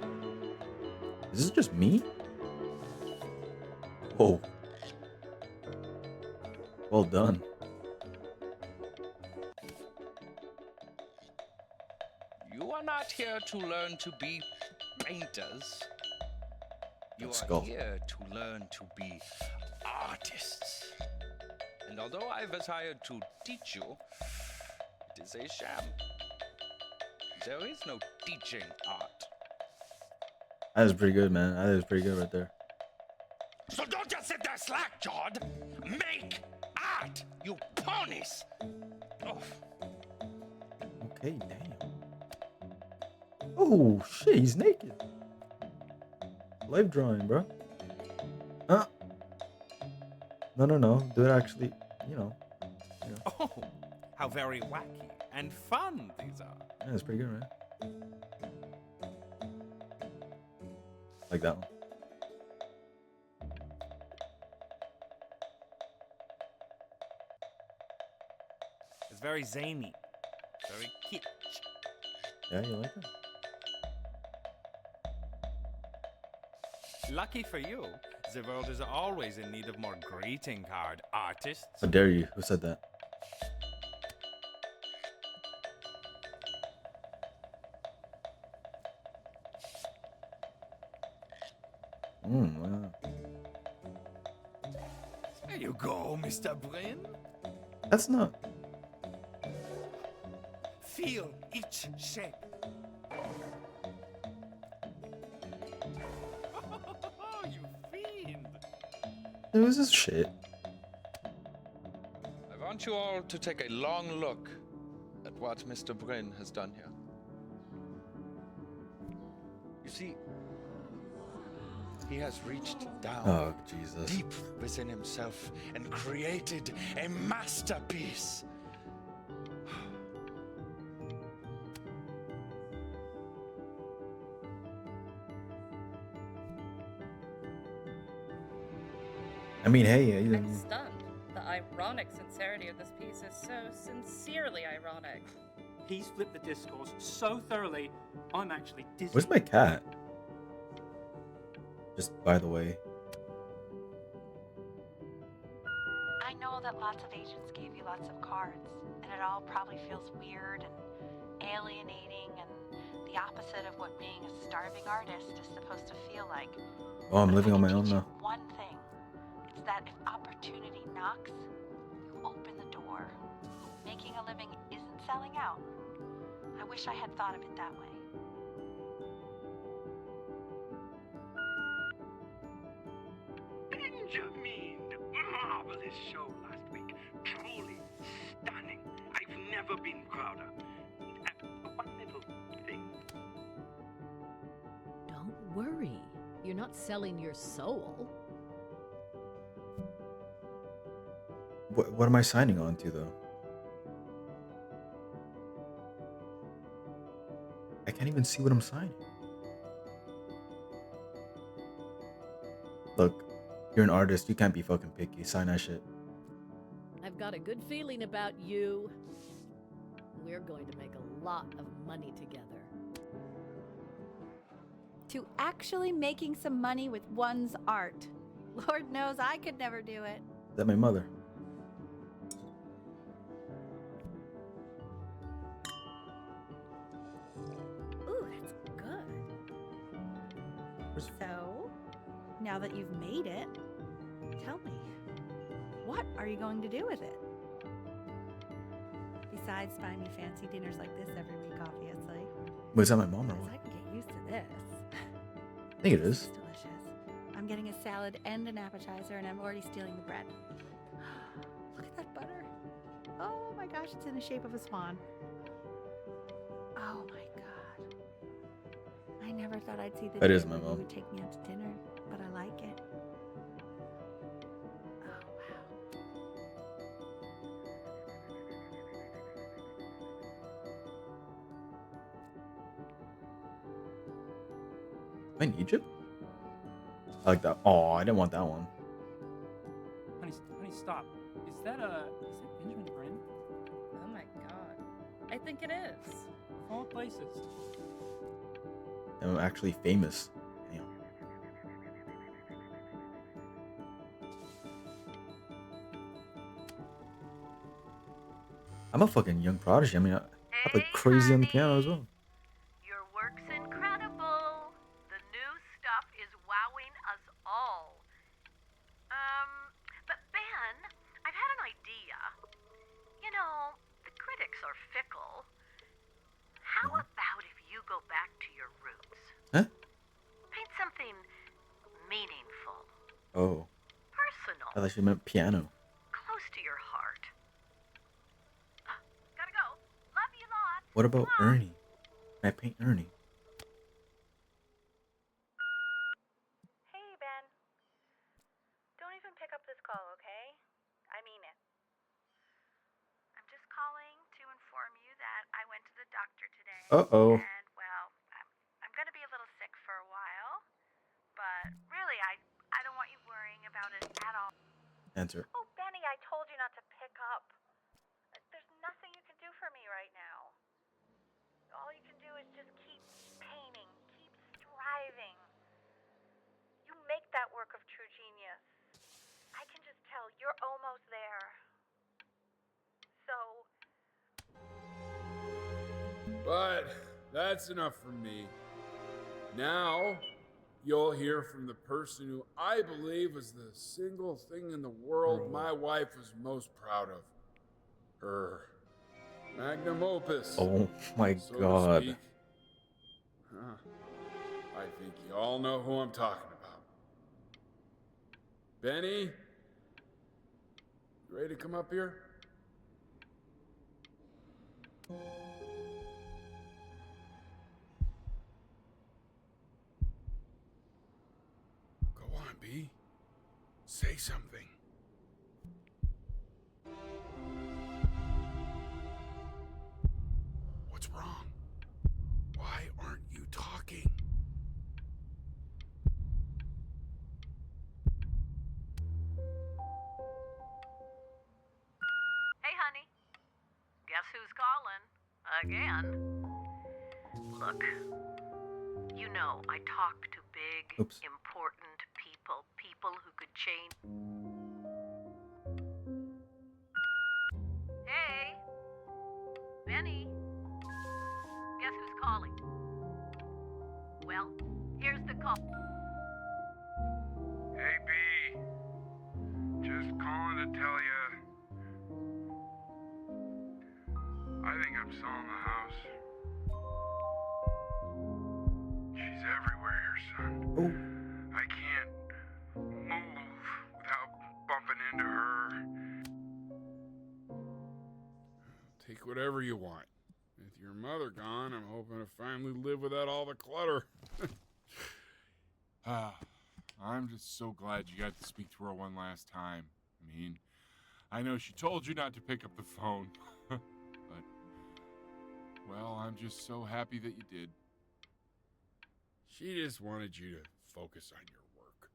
Is this just me? Whoa. Well done. You are not here to learn to be painters. You Let's are go. here to learn to be artists. And although I was hired to teach you, it is a sham. There is no teaching art. That was pretty good, man. That was pretty good right there. So don't just sit there slack-jawed. Make art, you ponies. Oh. Okay, damn. Oh, shit, he's naked. Life drawing, bro. Huh? No. Do it actually, you know. Oh, how very wacky and fun these are. Yeah, it's pretty good, right? Like that one. It's very zany, very kitsch. Yeah, you like it? Lucky for you, the world is always in need of more greeting card artists. How dare you? Who said that? Wow. There you go, Mr. Bryn. That's not. Feel each shape. Oh, you fiend. It was this shit. I want you all to take a long look at what Mr. Bryn has done here. You see, he has reached down Oh, Jesus. deep within himself and created a masterpiece. I mean, hey, I'm stunned. The ironic sincerity of this piece is so sincerely ironic. He's flipped the discourse so thoroughly, I'm actually dizzy. where's my cat? Just by the way. I know that lots of agents gave you lots of cards, and it all probably feels weird and alienating and the opposite of what being a starving artist is supposed to feel like. Oh, I'm living on my own now. One thing, it's that if opportunity knocks, you open the door. Making a living isn't selling out. I wish I had thought of it that way. Benjamin! Marvelous show last week. Truly stunning. I've never been prouder. One little thing. Don't worry. You're not selling your soul. What am I signing on to, though? I can't even see what I'm signing. Look, you're an artist. You can't be fucking picky. Sign that shit. I've got a good feeling about you. We're going to make a lot of money together. To actually making some money with one's art. Lord knows I could never do it. Is that my mother? Ooh, that's good. So, now that you've made it, tell me, what are you going to do with it? Besides buying me fancy dinners like this every week, obviously. Wait, is that my mom or 'Cause what? I can get used to this. I think it is. It's delicious. I'm getting a salad and an appetizer, and I'm already stealing the bread. Look at that butter. Oh my gosh, it's in the shape of a swan. Oh my god. I never thought I'd see the That day is my when you mom. would take me out to dinner, but I like it. Oh wow. Am I in Egypt? I like that. Oh, I didn't want that one. Honey, stop. Is that Benjamin Brin? Oh my god. I think it is. Of all places. I'm actually famous. Damn. I'm a fucking young prodigy. I mean, I play crazy on the piano as well. Your work's incredible. The new stuff is wowing us all. But Ben, I've had an idea. You know, the critics are fickle. How about if you go back to your roots? Huh? Paint something meaningful, Oh. personal, I thought she meant piano. close to your heart. Gotta go. Love you lots. What about Ernie? Can I paint Ernie? Hey, Ben. Don't even pick up this call, okay? I mean it. I'm just calling to inform you that I went to the doctor today. Uh-oh. And, well, I'm going to be a little sick for a while. But really, I don't want you worrying about it at all. Answer. Oh, Benny, I told you not to pick up. There's nothing you can do for me right now. All you can do is just keep painting, keep striving. You make that work of true genius. I can just tell you're almost there. So, But that's enough from me. Now, you'll hear from the person who I believe was the single thing in the world my wife was most proud of. Her magnum opus. Oh my so to god. speak. I think you all know who I'm talking about. Benny? You ready to come up here? Go on, B. Say something. What's wrong? Why aren't you talking? hey, honey. Guess who's calling? Again. Look, you know I talk to big, Oops. important people who could change. Hey, Benny. Guess who's calling? Well, here's the call. Hey, B. Just calling to tell you. I think I'm selling the house. She's everywhere here, son. I can't move without bumping into her. Take whatever you want. With your mother gone, I'm hoping to finally live without all the clutter. I'm just so glad you got to speak to her one last time. I mean, I know she told you not to pick up the phone, but, well, I'm just so happy that you did. She just wanted you to focus on your work.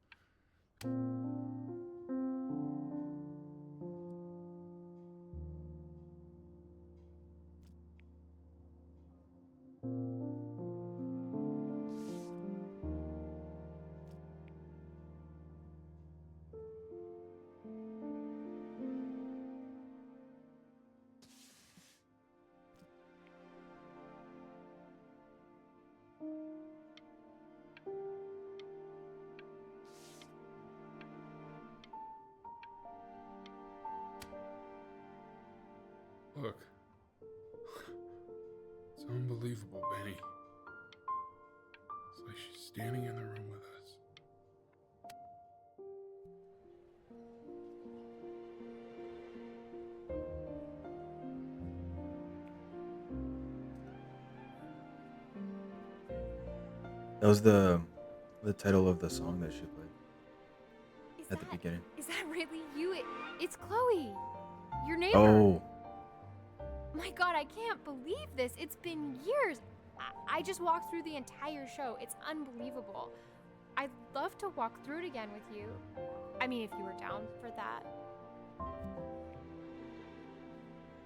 Look. It's unbelievable, Benny. It's like she's standing in the room with us. That was the title of the song that she played at the beginning. Is that really you? It's Chloe, your neighbor. Oh. My God, I can't believe this. It's been years. I just walked through the entire show. It's unbelievable. I'd love to walk through it again with you. I mean, if you were down for that.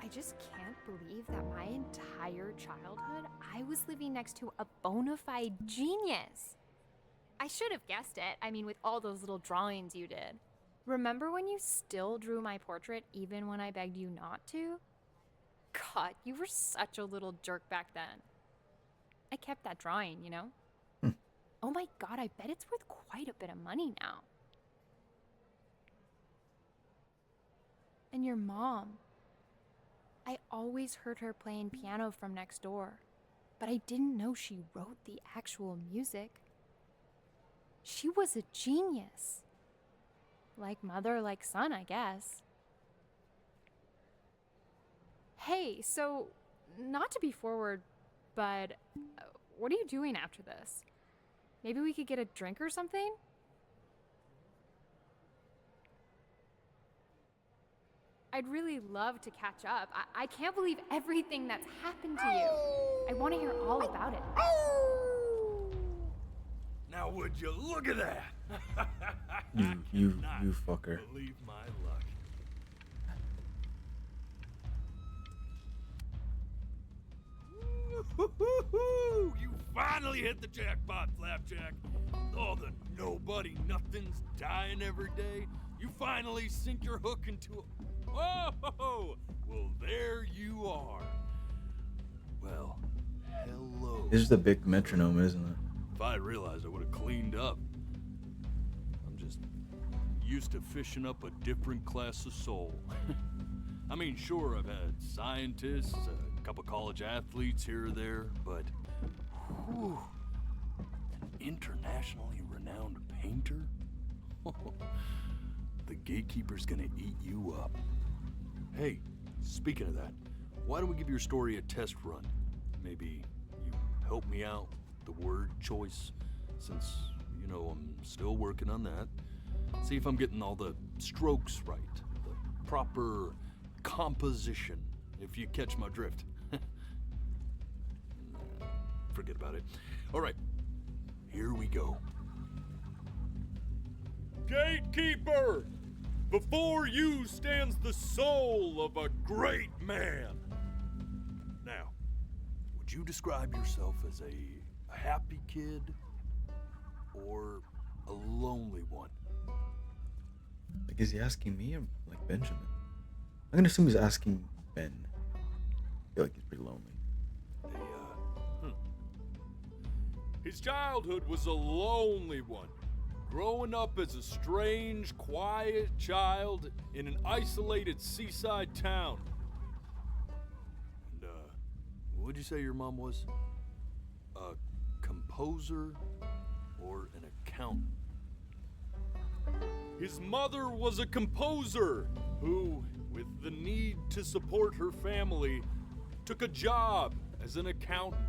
I just can't believe that my entire childhood, I was living next to a bona fide genius. I should have guessed it. I mean, with all those little drawings you did. Remember when you still drew my portrait even when I begged you not to? God, you were such a little jerk back then. I kept that drawing, you know? Oh my God, I bet it's worth quite a bit of money now. And your mom. I always heard her playing piano from next door, but I didn't know she wrote the actual music. She was a genius. Like mother, like son, I guess. Hey, so, not to be forward, but what are you doing after this? Maybe we could get a drink or something? I'd really love to catch up. I can't believe everything that's happened to you. I want to hear all about it. Now would you look at that? You fucker. Believe my luck. Woo-hoo-hoo-hoo! You finally hit the jackpot, Flapjack. All the nobody nothings dying every day. You finally sink your hook into a... Oh, well, there you are. Well, hello. This is the big metronome, isn't it? If I realized, I would have cleaned up. I'm just used to fishing up a different class of soul. I mean, sure, I've had scientists, a couple college athletes here or there, but whew, an internationally renowned painter? The gatekeeper's gonna eat you up. Hey, speaking of that, why don't we give your story a test run? Maybe you help me out with the word choice, since, you know, I'm still working on that. See if I'm getting all the strokes right, the proper composition, if you catch my drift. Forget about it. All right, here we go. Gatekeeper! Before you stands the soul of a great man. Now, would you describe yourself as a happy kid or a lonely one? Like, is he asking me or like Benjamin? I'm gonna assume he's asking Ben. I feel like he's pretty lonely. His childhood was a lonely one. Growing up as a strange, quiet child in an isolated seaside town. And, what'd you say your mom was? A composer or an accountant? His mother was a composer who, with the need to support her family, took a job as an accountant.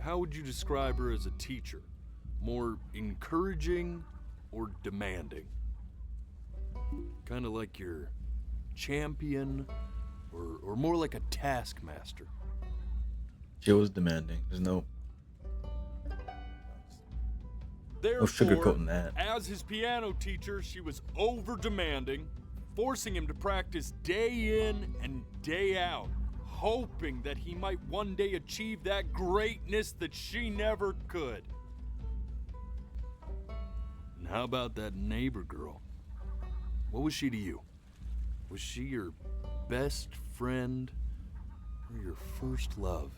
How would you describe her as a teacher? More encouraging or demanding? Kind of like your champion or more like a taskmaster? She was demanding. There's no Therefore, sugarcoating that. As his piano teacher, she was over demanding, forcing him to practice day in and day out, hoping that he might one day achieve that greatness that she never could. And how about that neighbor girl? What was she to you? Was she your best friend or your first love?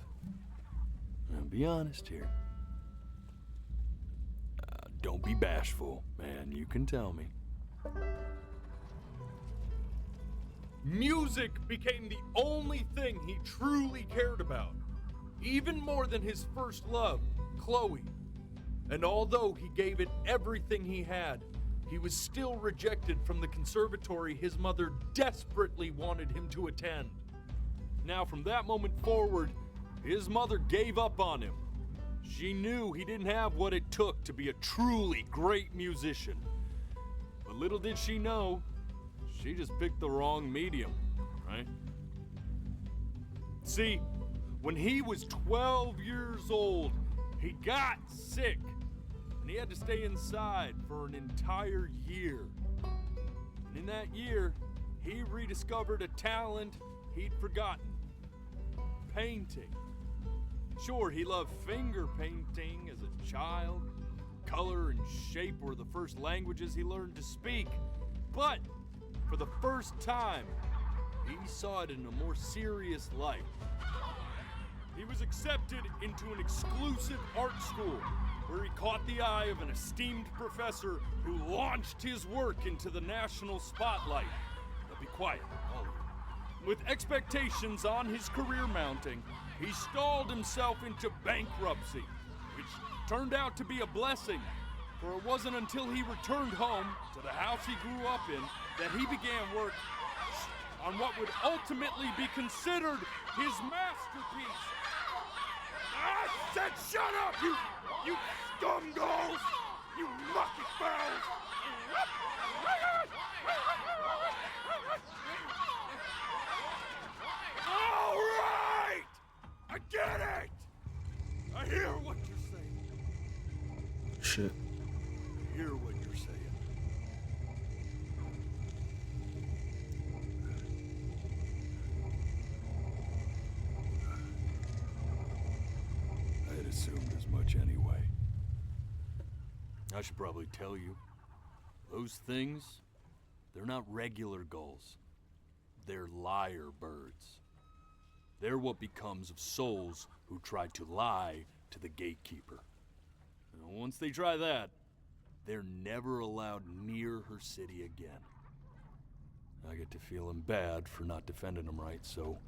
Now, be honest here. Don't be bashful, man. You can tell me. Music became the only thing he truly cared about, even more than his first love, Chloe. And although he gave it everything he had, he was still rejected from the conservatory his mother desperately wanted him to attend. Now, from that moment forward, his mother gave up on him. She knew he didn't have what it took to be a truly great musician. But little did she know, she just picked the wrong medium, right? See, When he was 12 years old, he got sick, and he had to stay inside for an entire year. And in that year, he rediscovered a talent he'd forgotten: painting. Sure, he loved finger painting as a child. Color and shape were the first languages he learned to speak. But for the first time, he saw it in a more serious light. He was accepted into an exclusive art school where he caught the eye of an esteemed professor who launched his work into the national spotlight. Now be quiet, all of you. With expectations on his career mounting, he stalled himself into bankruptcy, which turned out to be a blessing, for it wasn't until he returned home to the house he grew up in that he began work on what would ultimately be considered his masterpiece. I said shut up, you scumballs! You mucky fowls! All right! I get it! I hear what you're saying. Shit. I hear what you're saying. I had assumed as much anyway. I should probably tell you, those things, they're not regular gulls. They're lyre birds. They're what becomes of souls who try to lie to the gatekeeper. And once they try that, they're never allowed near her city again. I get to feeling bad for not defending them right, so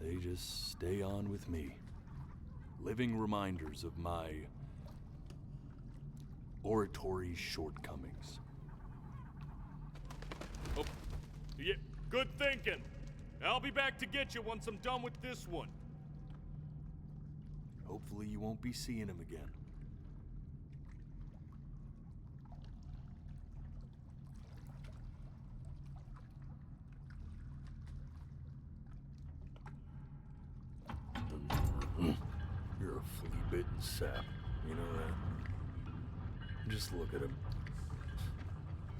they just stay on with me. Living reminders of my oratory shortcomings. Oh, yeah, good thinking. I'll be back to get you once I'm done with this one. Hopefully you won't be seeing him again. You're a flea-bitten sap, you know that? Just look at him.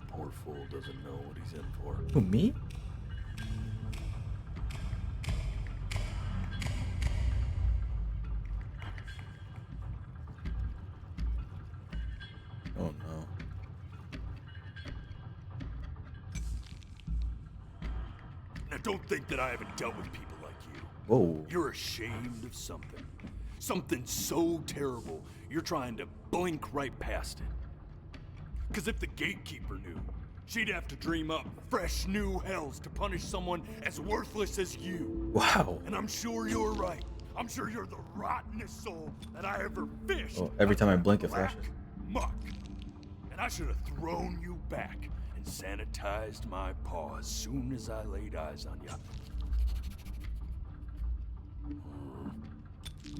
Poor fool doesn't know what he's in for. Who, me? Oh no. Now don't think that I haven't dealt with people like you. Whoa. You're ashamed of something. Something so terrible, you're trying to blink right past it. Because if the gatekeeper knew, she'd have to dream up fresh new hells to punish someone as worthless as you. Wow. And I'm sure you're right. I'm sure you're the rottenest soul that I ever fished. Oh, every time I blink, it flashes. Muck. And I should have thrown you back and sanitized my paw as soon as I laid eyes on you.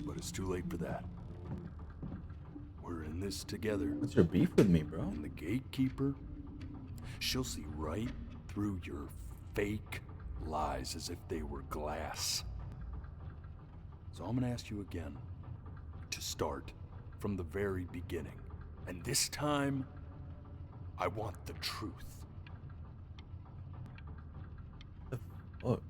But it's too late for that. We're in this together. What's your beef with me, bro? And the gatekeeper, she'll see right through your fake lies as if they were glass. So I'm gonna ask you again to start from the very beginning. And this time, I want the truth. What?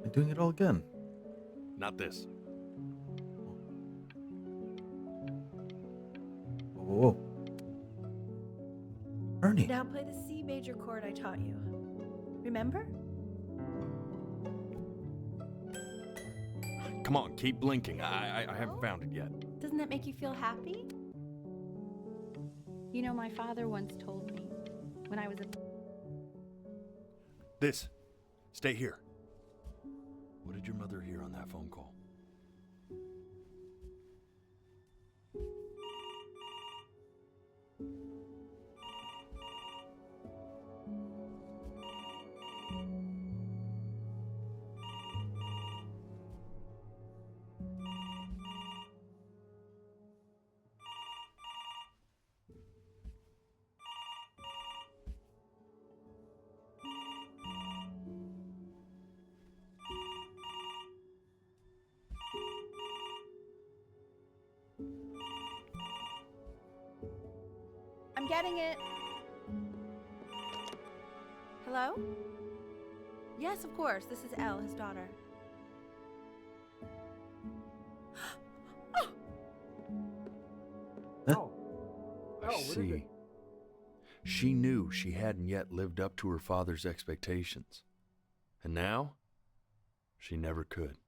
I'm doing it all again. Not this. Whoa. Ernie. Now play the C major chord I taught you. Remember? Come on, keep blinking. I haven't found it yet. Doesn't that make you feel happy? You know, my father once told me when I was a... This. Stay here. What did your mother hear on that phone call? I'm getting it. Hello? Yes, of course. This is Elle, his daughter. I see. She knew she hadn't yet lived up to her father's expectations. And now, she never could.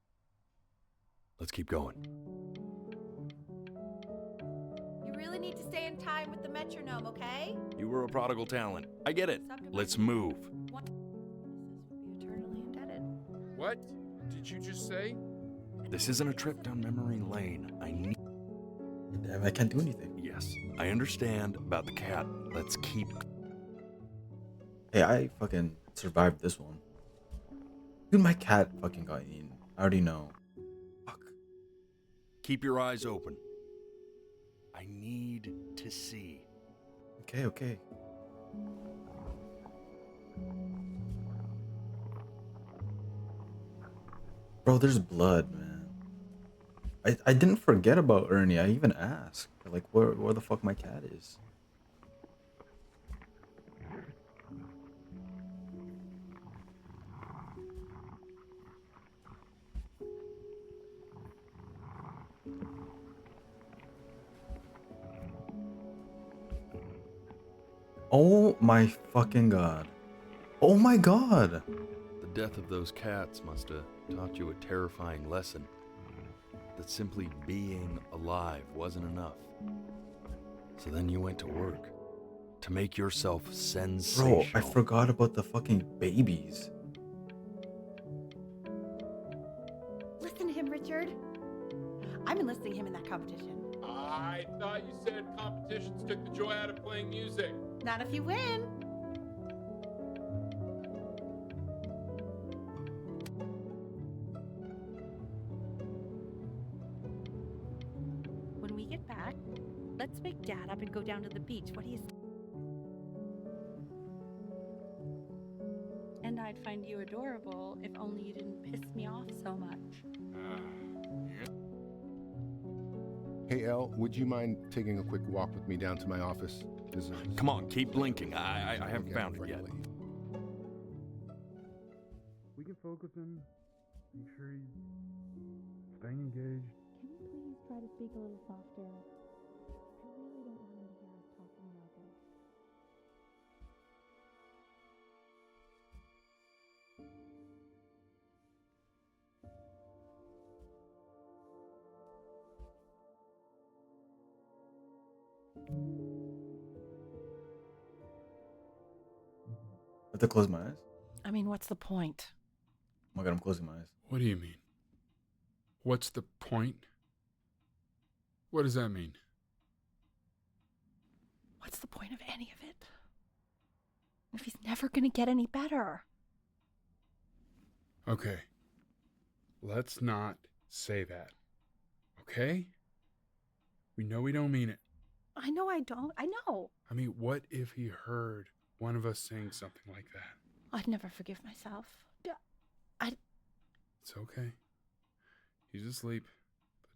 Let's keep going. You really need to stay in time with the metronome, okay? You were a prodigal talent. I get it. Let's move. What? Be eternally indebted. What did you just say? This isn't a trip down memory lane. Damn, I can't do anything. Yes, I understand about the cat. Let's keep... Hey, I fucking survived this one. Dude, my cat fucking got eaten. I already know. Keep your eyes open. I need to see. Okay, okay. Bro, there's blood, man. I didn't forget about Ernie. I even asked, like, where the fuck my cat is. Oh my fucking god. Oh my god. The death of those cats must have taught you a terrifying lesson. That simply being alive wasn't enough. So then you went to work. To make yourself sensational. Bro, I forgot about the fucking babies. Listen to him, Richard. I'm enlisting him in that competition. I thought you said competitions took the joy out of playing music. Not if you win. When we get back, let's wake Dad up and go down to the beach. What do you say? And I'd find you adorable if only you didn't piss me off so much. Hey, Elle, would you mind taking a quick walk with me down to my office? Come on, keep blinking. I haven't found it yet. We can focus him. Make sure he's staying engaged. Can you please try to speak a little softer? I really don't want him to hear us talking about this. I have to close my eyes. I mean, what's the point? Oh my god, I'm closing my eyes. What do you mean? What's the point? What does that mean? What's the point of any of it? If he's never gonna get any better. Okay. Let's not say that. Okay? We know we don't mean it. I know I don't. I know. I mean, what if he heard one of us saying something like that? I'd never forgive myself. It's okay. He's asleep. But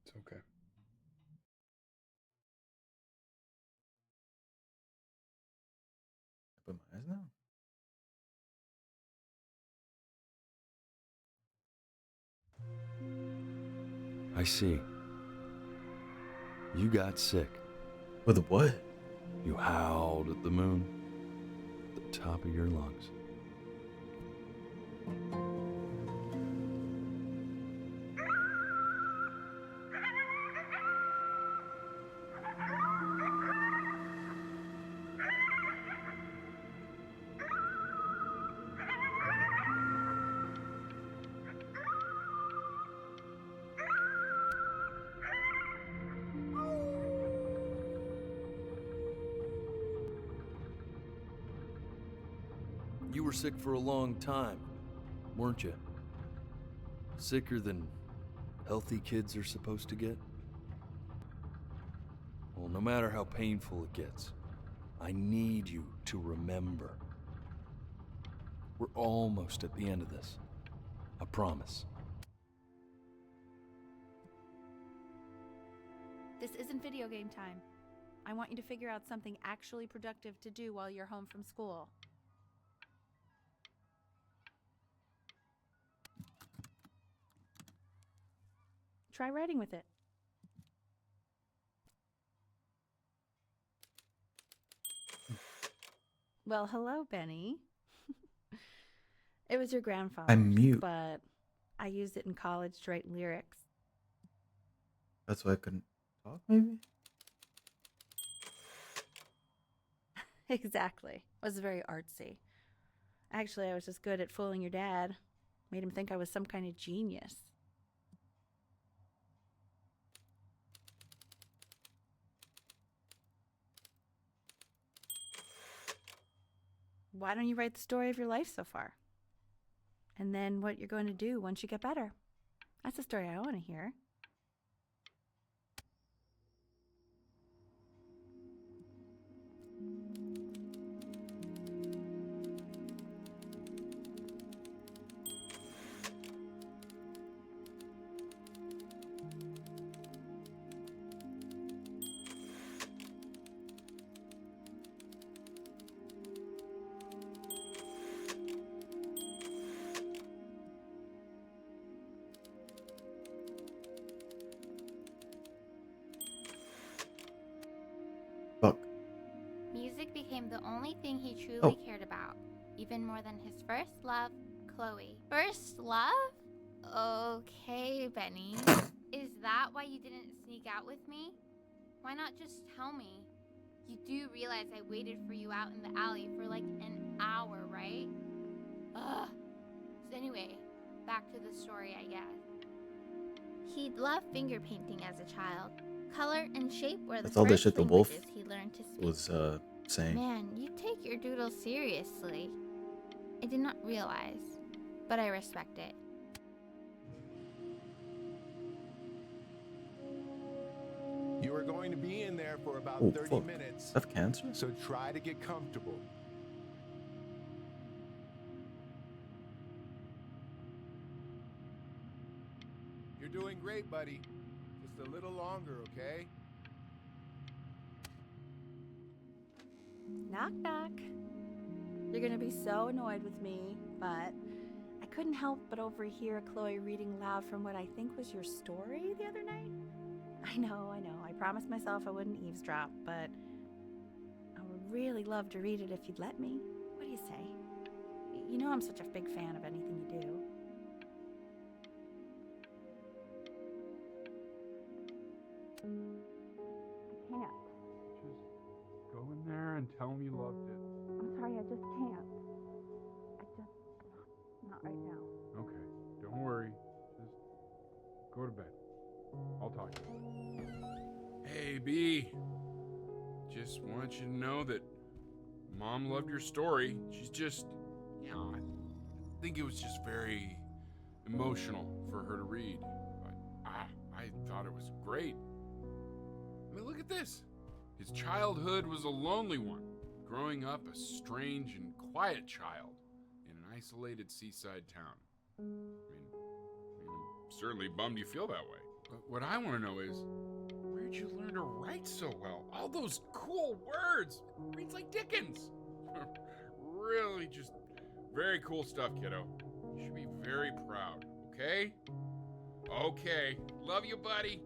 it's okay. I put my eyes now. I see. You got sick. With what? You howled at the moon. At the top of your lungs. You were sick for a long time, weren't you? Sicker than healthy kids are supposed to get? Well, no matter how painful it gets, I need you to remember. We're almost at the end of this. I promise. This isn't video game time. I want you to figure out something actually productive to do while you're home from school. Try writing with it. Well, hello, Benny. It was your grandfather's, I'm mute. but I used it in college to write lyrics. That's why I couldn't talk, maybe? Exactly. It was very artsy. Actually, I was just good at fooling your dad. Made him think I was some kind of genius. Why don't you write the story of your life so far? And then what you're going to do once you get better. That's the story I want to hear. Fuck. Music became the only thing he truly Oh. cared about, even more than his first love, Chloe. First love? Okay, Benny. Is that why you didn't sneak out with me? Why not just tell me? You do realize I waited for you out in the alley for like an hour, right? Ugh. So anyway, back to the story, I guess. He'd loved finger painting as a child. Color and shape were the That's all the first shit the wolf languages he learned to speak. was saying. Man, you take your doodle seriously. I did not realize, but I respect it. You are going to be in there for about Oh, 30 fuck. minutes. I have cancer? So try to get comfortable. You're doing great, buddy. Just a little longer, okay? Knock, knock. You're gonna be so annoyed with me, but I couldn't help but overhear Chloe reading loud from what I think was your story the other night. I know. I promised myself I wouldn't eavesdrop, but I would really love to read it if you'd let me. What do you say? You know I'm such a big fan of anything you do. I can't. Just go in there and tell him you loved it. I'm sorry, I just can't. Not right now. Okay, don't worry. Just go to bed. I'll talk to you. Hey, B. Just want you to know that Mom loved your story. She's just, I think it was just very emotional for her to read. But I thought it was great. I mean, look at this. His childhood was a lonely one, growing up a strange and quiet child in an isolated seaside town. I mean, I'm certainly bummed you feel that way. But what I want to know is, where'd you learn to write so well? All those cool words. Reads like Dickens. Really just very cool stuff, kiddo. You should be very proud, okay? Okay. Love you, buddy.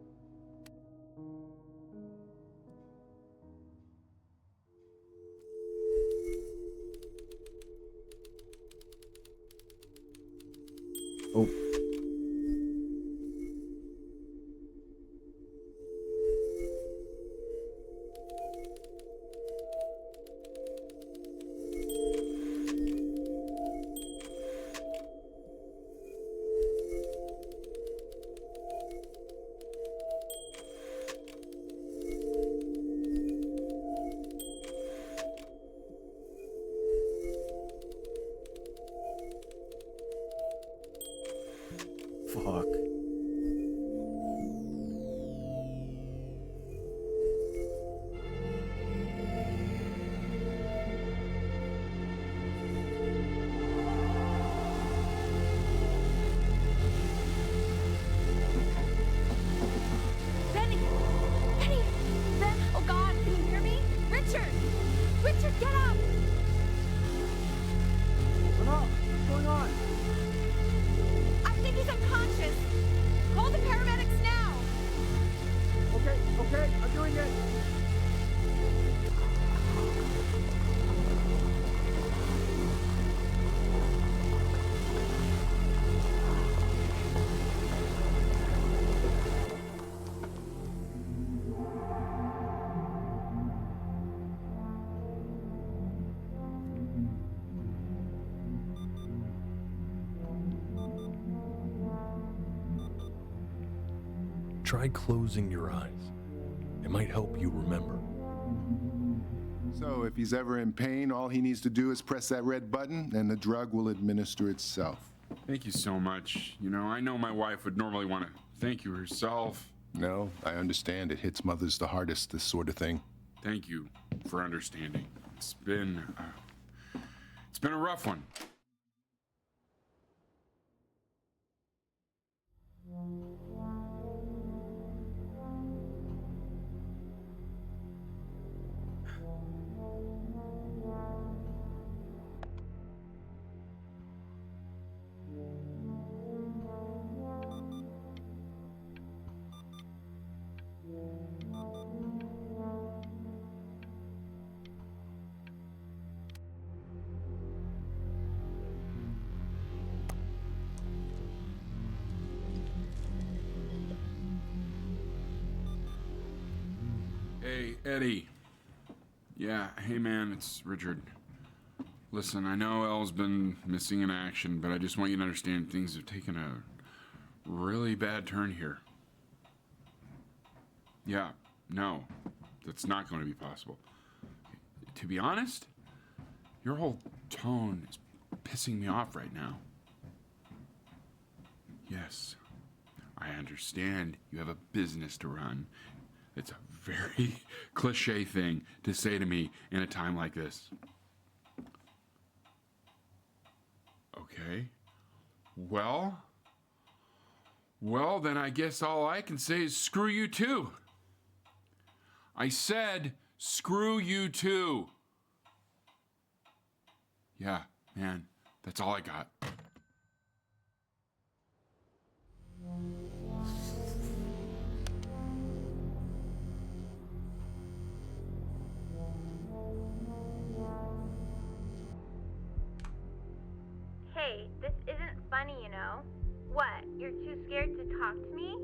Oh. Try closing your eyes. It might help you remember. So if he's ever in pain, all he needs to do is press that red button and the drug will administer itself. Thank you so much. You know, I know my wife would normally want to thank you herself. No, I understand. It hits mothers the hardest, this sort of thing. Thank you for understanding. It's been a rough one. Hey, Eddie. Yeah, hey man, it's Richard. Listen, I know Elle's been missing in action, but I just want you to understand things have taken a really bad turn here. Yeah, no, that's not going to be possible. To be honest, your whole tone is pissing me off right now. Yes, I understand you have a business to run. It's a very cliche thing to say to me in a time like this. Okay. Well, then I guess all I can say is screw you too. I said screw you too. Yeah, man, that's all I got. Hey, this isn't funny, you know? What, you're too scared to talk to me?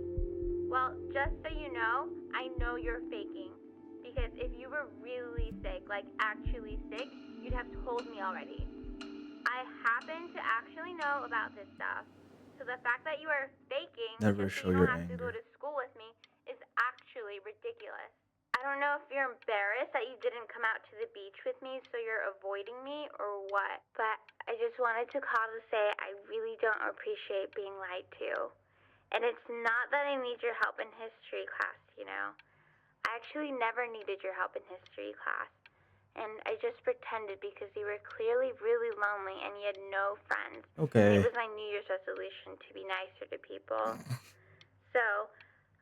Well, just so you know you're faking. Because if you were really sick, like actually sick, you'd have told me already. I happen to actually know about this stuff. So the fact that you are faking Never just show so you your don't have to go anger. to school with me is actually ridiculous. I don't know if you're embarrassed that you didn't come out to the beach with me, so you're avoiding me, or what. But I just wanted to call to say I really don't appreciate being lied to. And it's not that I need your help in history class, you know. I actually never needed your help in history class. And I just pretended because you were clearly really lonely and you had no friends. Okay. It was my New Year's resolution to be nicer to people. So,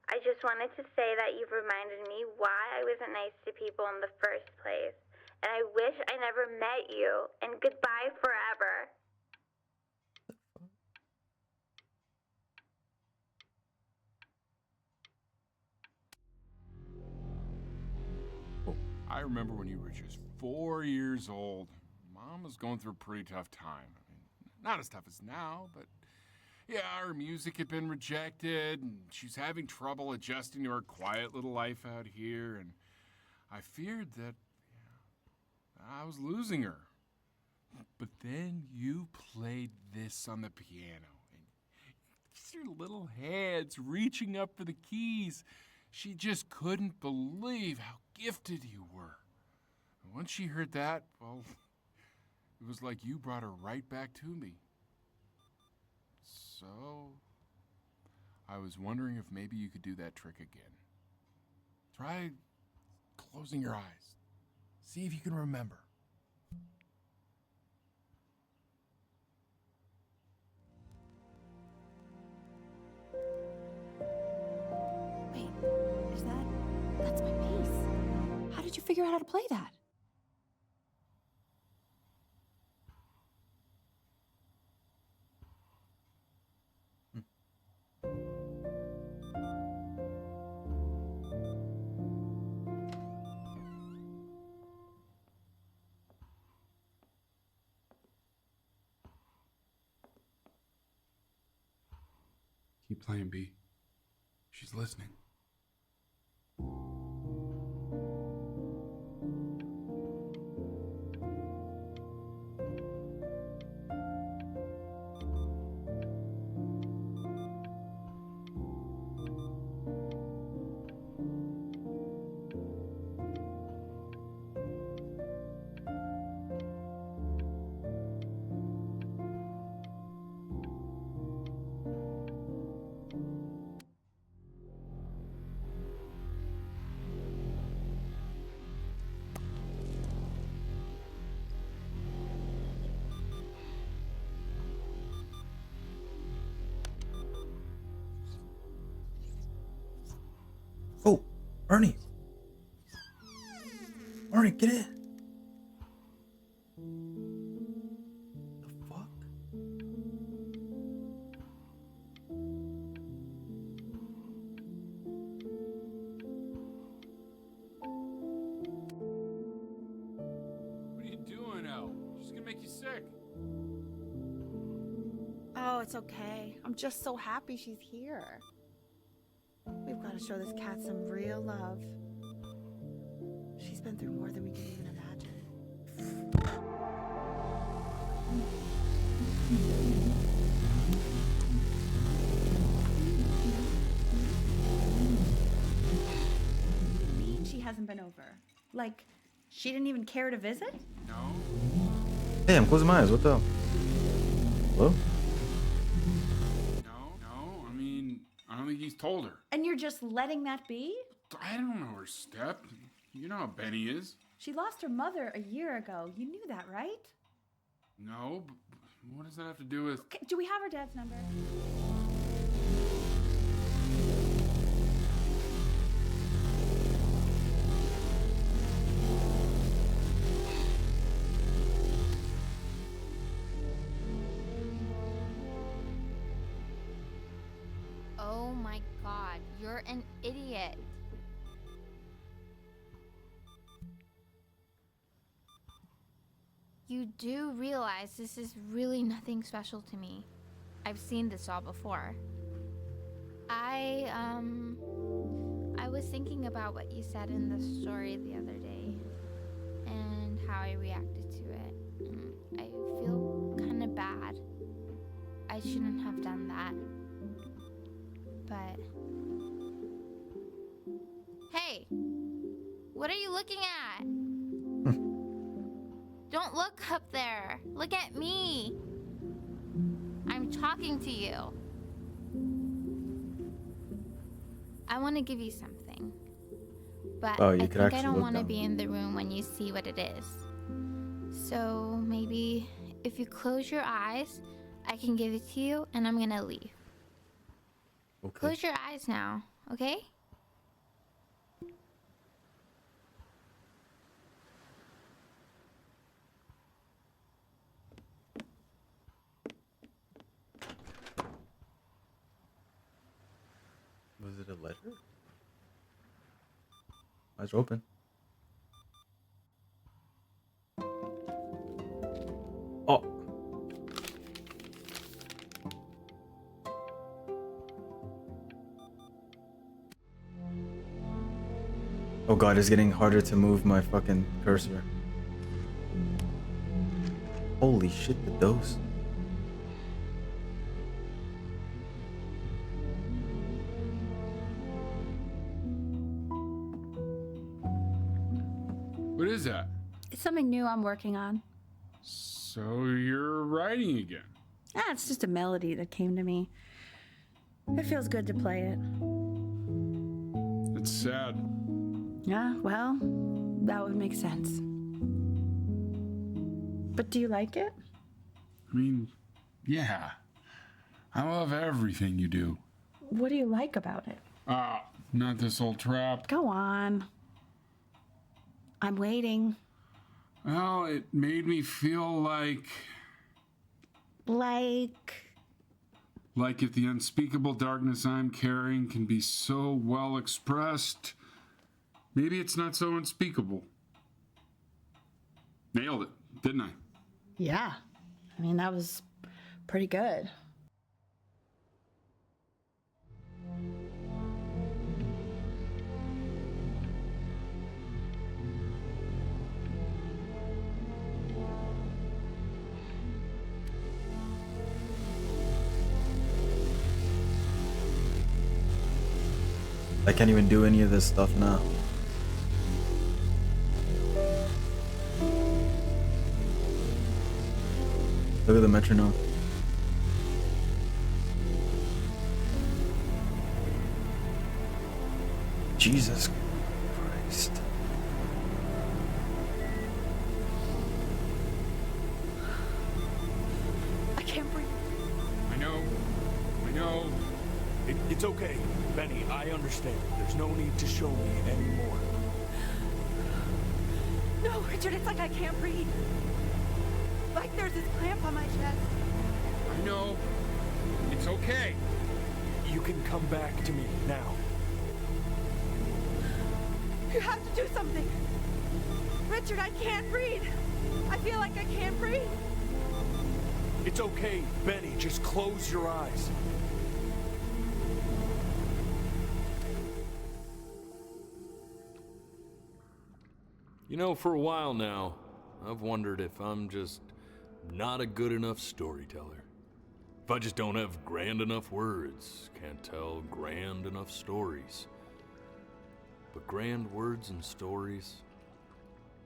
I just wanted to say that you've reminded me why I wasn't nice to people in the first place. And I wish I never met you. And goodbye forever. I remember when you were just 4 years old. Mom was going through a pretty tough time. I mean, not as tough as now, but yeah, her music had been rejected, and she's having trouble adjusting to her quiet little life out here, and I feared that I was losing her. But then you played this on the piano, and just your little hands reaching up for the keys. She just couldn't believe how gifted you were. And once she heard that, well, it was like you brought her right back to me. So, I was wondering if maybe you could do that trick again. Try closing your eyes. See if you can remember. Wait, that's my piece. How did you figure out how to play that? Keep playing, B. She's listening. Ernie! Ernie, get in! The fuck? What are you doing, Elle? She's gonna make you sick. Oh, it's okay. I'm just so happy she's here. We've got to show this cat some real love. She's been through more than we can even imagine. What do you mean she hasn't been over? Like, she didn't even care to visit? No. Hey, I'm closing my eyes. What the? Hello? No. I mean, I don't think he's told her. And you're just letting that be? I don't know her step. You know how Benny is. She lost her mother a year ago. You knew that, right? No, but what does that have to do with... Okay, do we have her dad's number? Oh my god, you're an idiot. You do realize this is really nothing special to me. I've seen this all before. I was thinking about what you said in the story the other day and how I reacted to it. I feel kind of bad. I shouldn't have done that. But hey, what are you looking at? Don't look up there. Look at me. I'm talking to you. I want to give you something, but Oh, I you think could I actually don't look want to down. be in the room when you see what it is. So maybe if you close your eyes, I can give it to you, and I'm gonna leave. Okay. Close your eyes now, okay? Was it a letter? Eyes are open. Oh. Oh god, it's getting harder to move my fucking cursor. Holy shit, the dose. What is that? It's something new I'm working on. So you're writing again? Ah, it's just a melody that came to me. It feels good to play it. It's sad. Yeah, well, that would make sense. But do you like it? I mean, yeah. I love everything you do. What do you like about it? Not this old trap. Go on. I'm waiting. Well, it made me feel like if the unspeakable darkness I'm carrying can be so well expressed, maybe it's not so unspeakable. Nailed it, didn't I? Yeah. I mean, that was pretty good. I can't even do any of this stuff now. Look at the metronome. Jesus Christ. I can't breathe. I know. It's okay, Benny. I understand. There's no need to show me anymore. No, Richard, it's like I can't breathe. Like there's this clamp on my chest. I know. It's okay. You can come back to me now. You have to do something. Richard, I can't breathe. I feel like I can't breathe. It's okay, Benny. Just close your eyes. You know, for a while now, I've wondered if I'm just not a good enough storyteller. If I just don't have grand enough words, can't tell grand enough stories. But grand words and stories,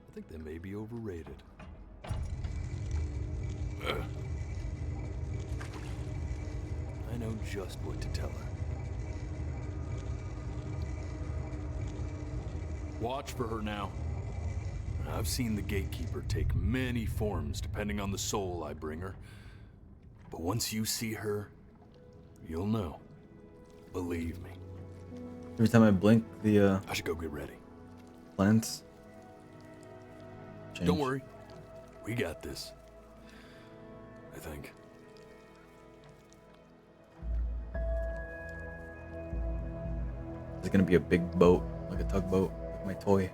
I think they may be overrated. I know just what to tell her. Watch for her now. I've seen the gatekeeper take many forms depending on the soul I bring her. But once you see her, you'll know. Believe me. Every time I blink, the I should go get ready. plants change. Don't worry. We got this. I think. It's gonna be a big boat, like a tugboat, like my toy.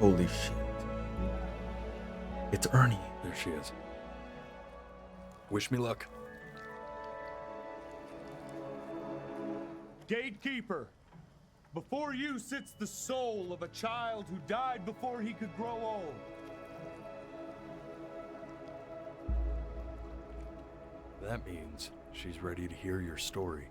Holy shit. It's Ernie. There she is. Wish me luck. Gatekeeper, before you sits the soul of a child who died before he could grow old. That means she's ready to hear your story.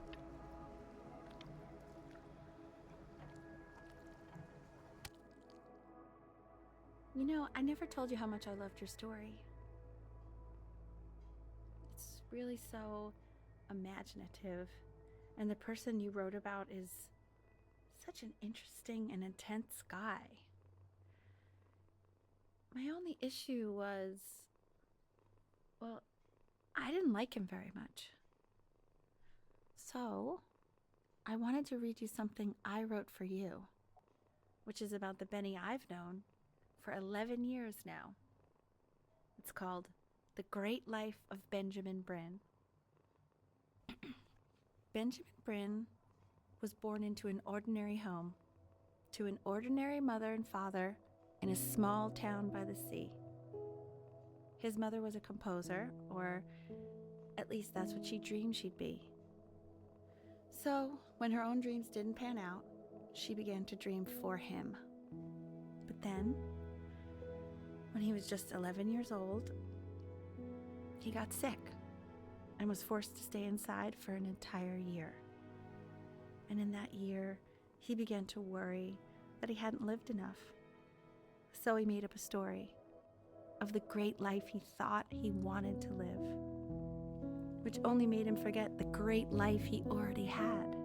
You know, I never told you how much I loved your story. It's really so imaginative, and the person you wrote about is such an interesting and intense guy. My only issue was, well, I didn't like him very much. So, I wanted to read you something I wrote for you, which is about the Benny I've known for 11 years now. It's called The Great Life of Benjamin Bryn. Benjamin Bryn was born into an ordinary home, to an ordinary mother and father in a small town by the sea. His mother was a composer, or at least that's what she dreamed she'd be. So, when her own dreams didn't pan out, she began to dream for him. But then, when he was just 11 years old, he got sick and was forced to stay inside for an entire year. And in that year, he began to worry that he hadn't lived enough. So he made up a story of the great life he thought he wanted to live, which only made him forget the great life he already had,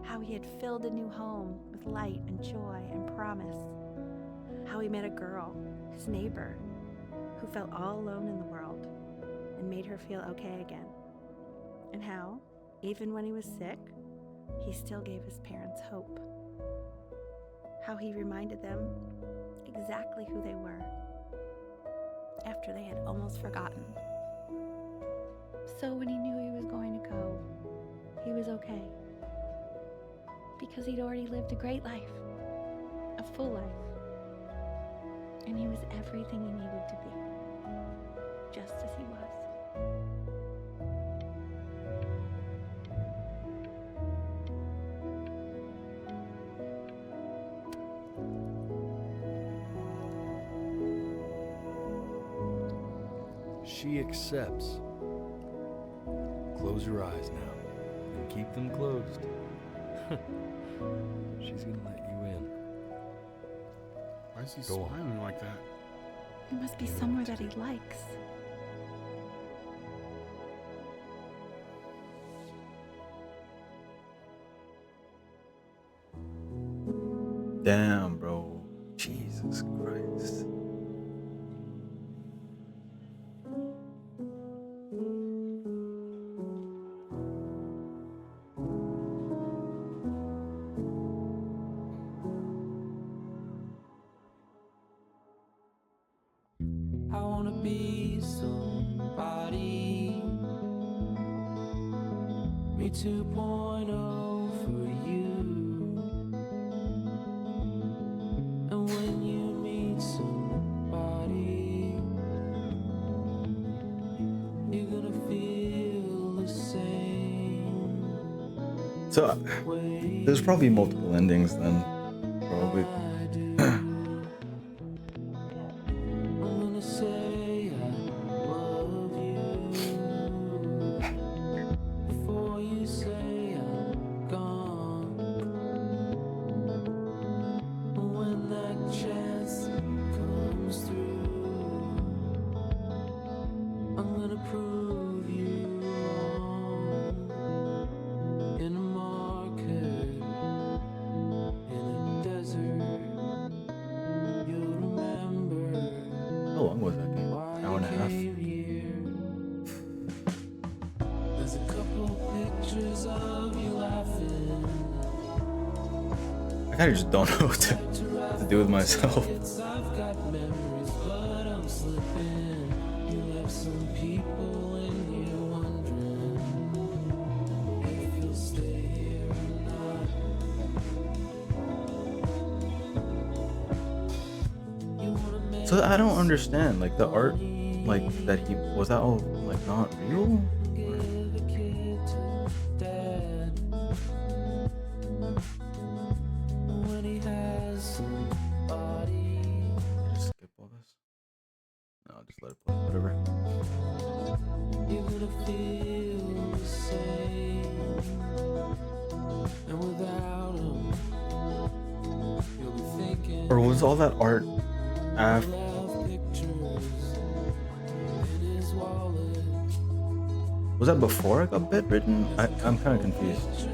how he had filled a new home with light and joy and promise, how he met a girl, his neighbor, who felt all alone in the world and made her feel okay again, and how, even when he was sick, he still gave his parents hope, how he reminded them exactly who they were after they had almost forgotten. So when he knew he was going to go, he was okay, because he'd already lived a great life, a full life. And he was everything he needed to be, just as he was. She accepts. Close your eyes now. and keep them closed. She's gonna let you in. Why is he Go on. smiling like that? It must be somewhere that he likes. Damn, bro. Jesus Christ. I wanna be somebody. Me 2.0 for you. And when you meet somebody, you're gonna feel the same. So, there's probably multiple endings then. Probably. I'm gonna say I love you before you say I'm gone. And when that chance comes through, I'm gonna prove you wrong. In a market, in a desert, you'll remember. How long was that game? Hour and a half. There's a couple pictures of you laughing. I kind of just don't know what to do with myself. I've got memories, but I'm slipping. You left some people in here wondering if you'll stay here or not. So I don't understand. Like the art, like that he was that all like not real? Give a kid to dad when he has somebody. Just skip all this. No, just let it play. Whatever. You're gonna feel the same, and without him, you'll be thinking. Or was all that art after? Was that before I got bedridden? I'm kind of confused.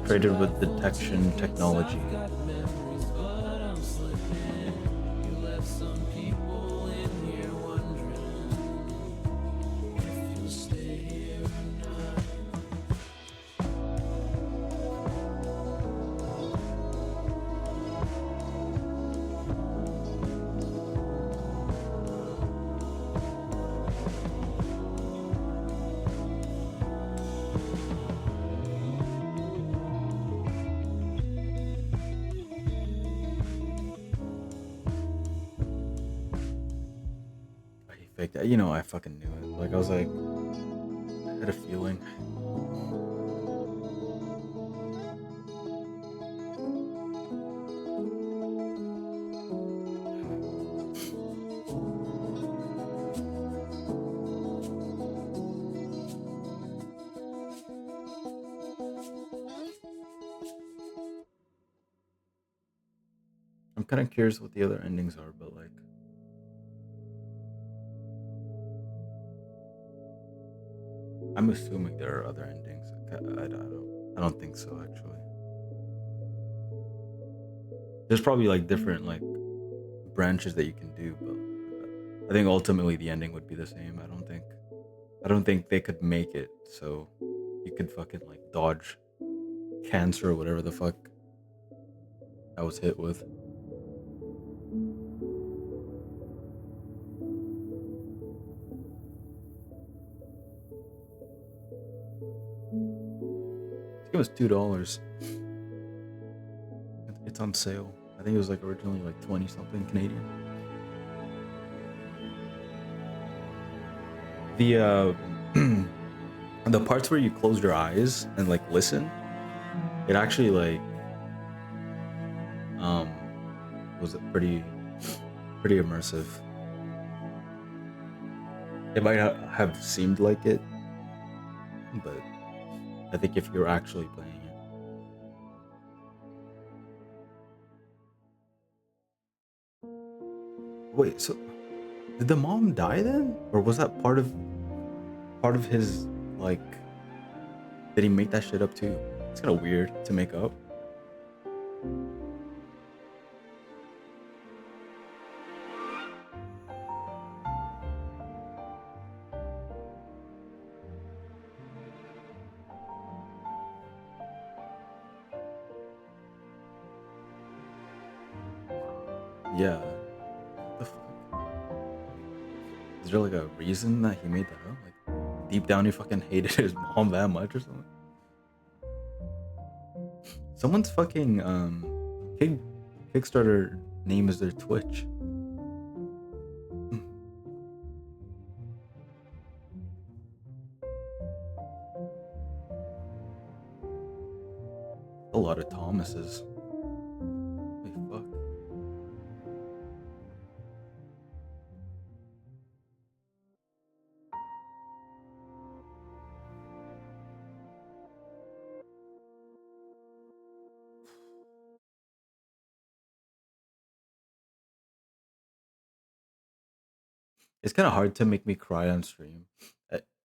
Created with detection technology. Faked that. You know, I fucking knew it. Like, I was like, I had a feeling. I'm kind of curious what the other endings are, but like, I'm assuming there are other endings. I don't think so, actually. There's probably like different like branches that you can do, but I think ultimately the ending would be the same. I don't think they could make it so you could fucking like dodge cancer or whatever the fuck I was hit with. It was $2. It's on sale. I think it was like originally like 20 something Canadian. The the parts where you close your eyes and like listen, it actually like was pretty immersive. It might have seemed like it, but I think if you're actually playing it. Wait, so did the mom die then? Or was that part of his, like, did he make that shit up too? It's kind of weird to make up. Yeah. The fuck? Is there like a reason that he made that up? Like deep down he fucking hated his mom that much or something? Someone's fucking Kickstarter name is their Twitch. A lot of Thomases. Holy fuck. It's kind of hard to make me cry on stream,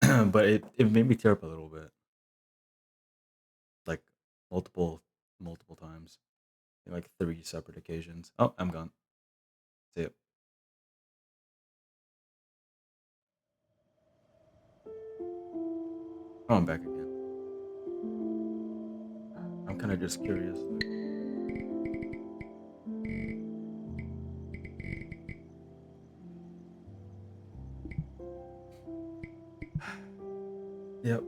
but it made me tear up a little bit, like multiple times, like 3 separate occasions. Oh, I'm gone. See it. Oh, I'm back again. I'm kind of just curious. Yep.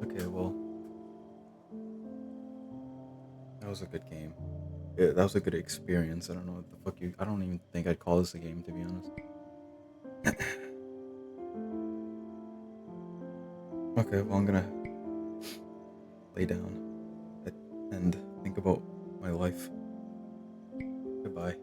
Okay, well, that was a good game. Yeah, that was a good experience. I don't know what the fuck you. I don't even think I'd call this a game, to be honest. Okay, well, I'm gonna lay down and think about my life. Goodbye.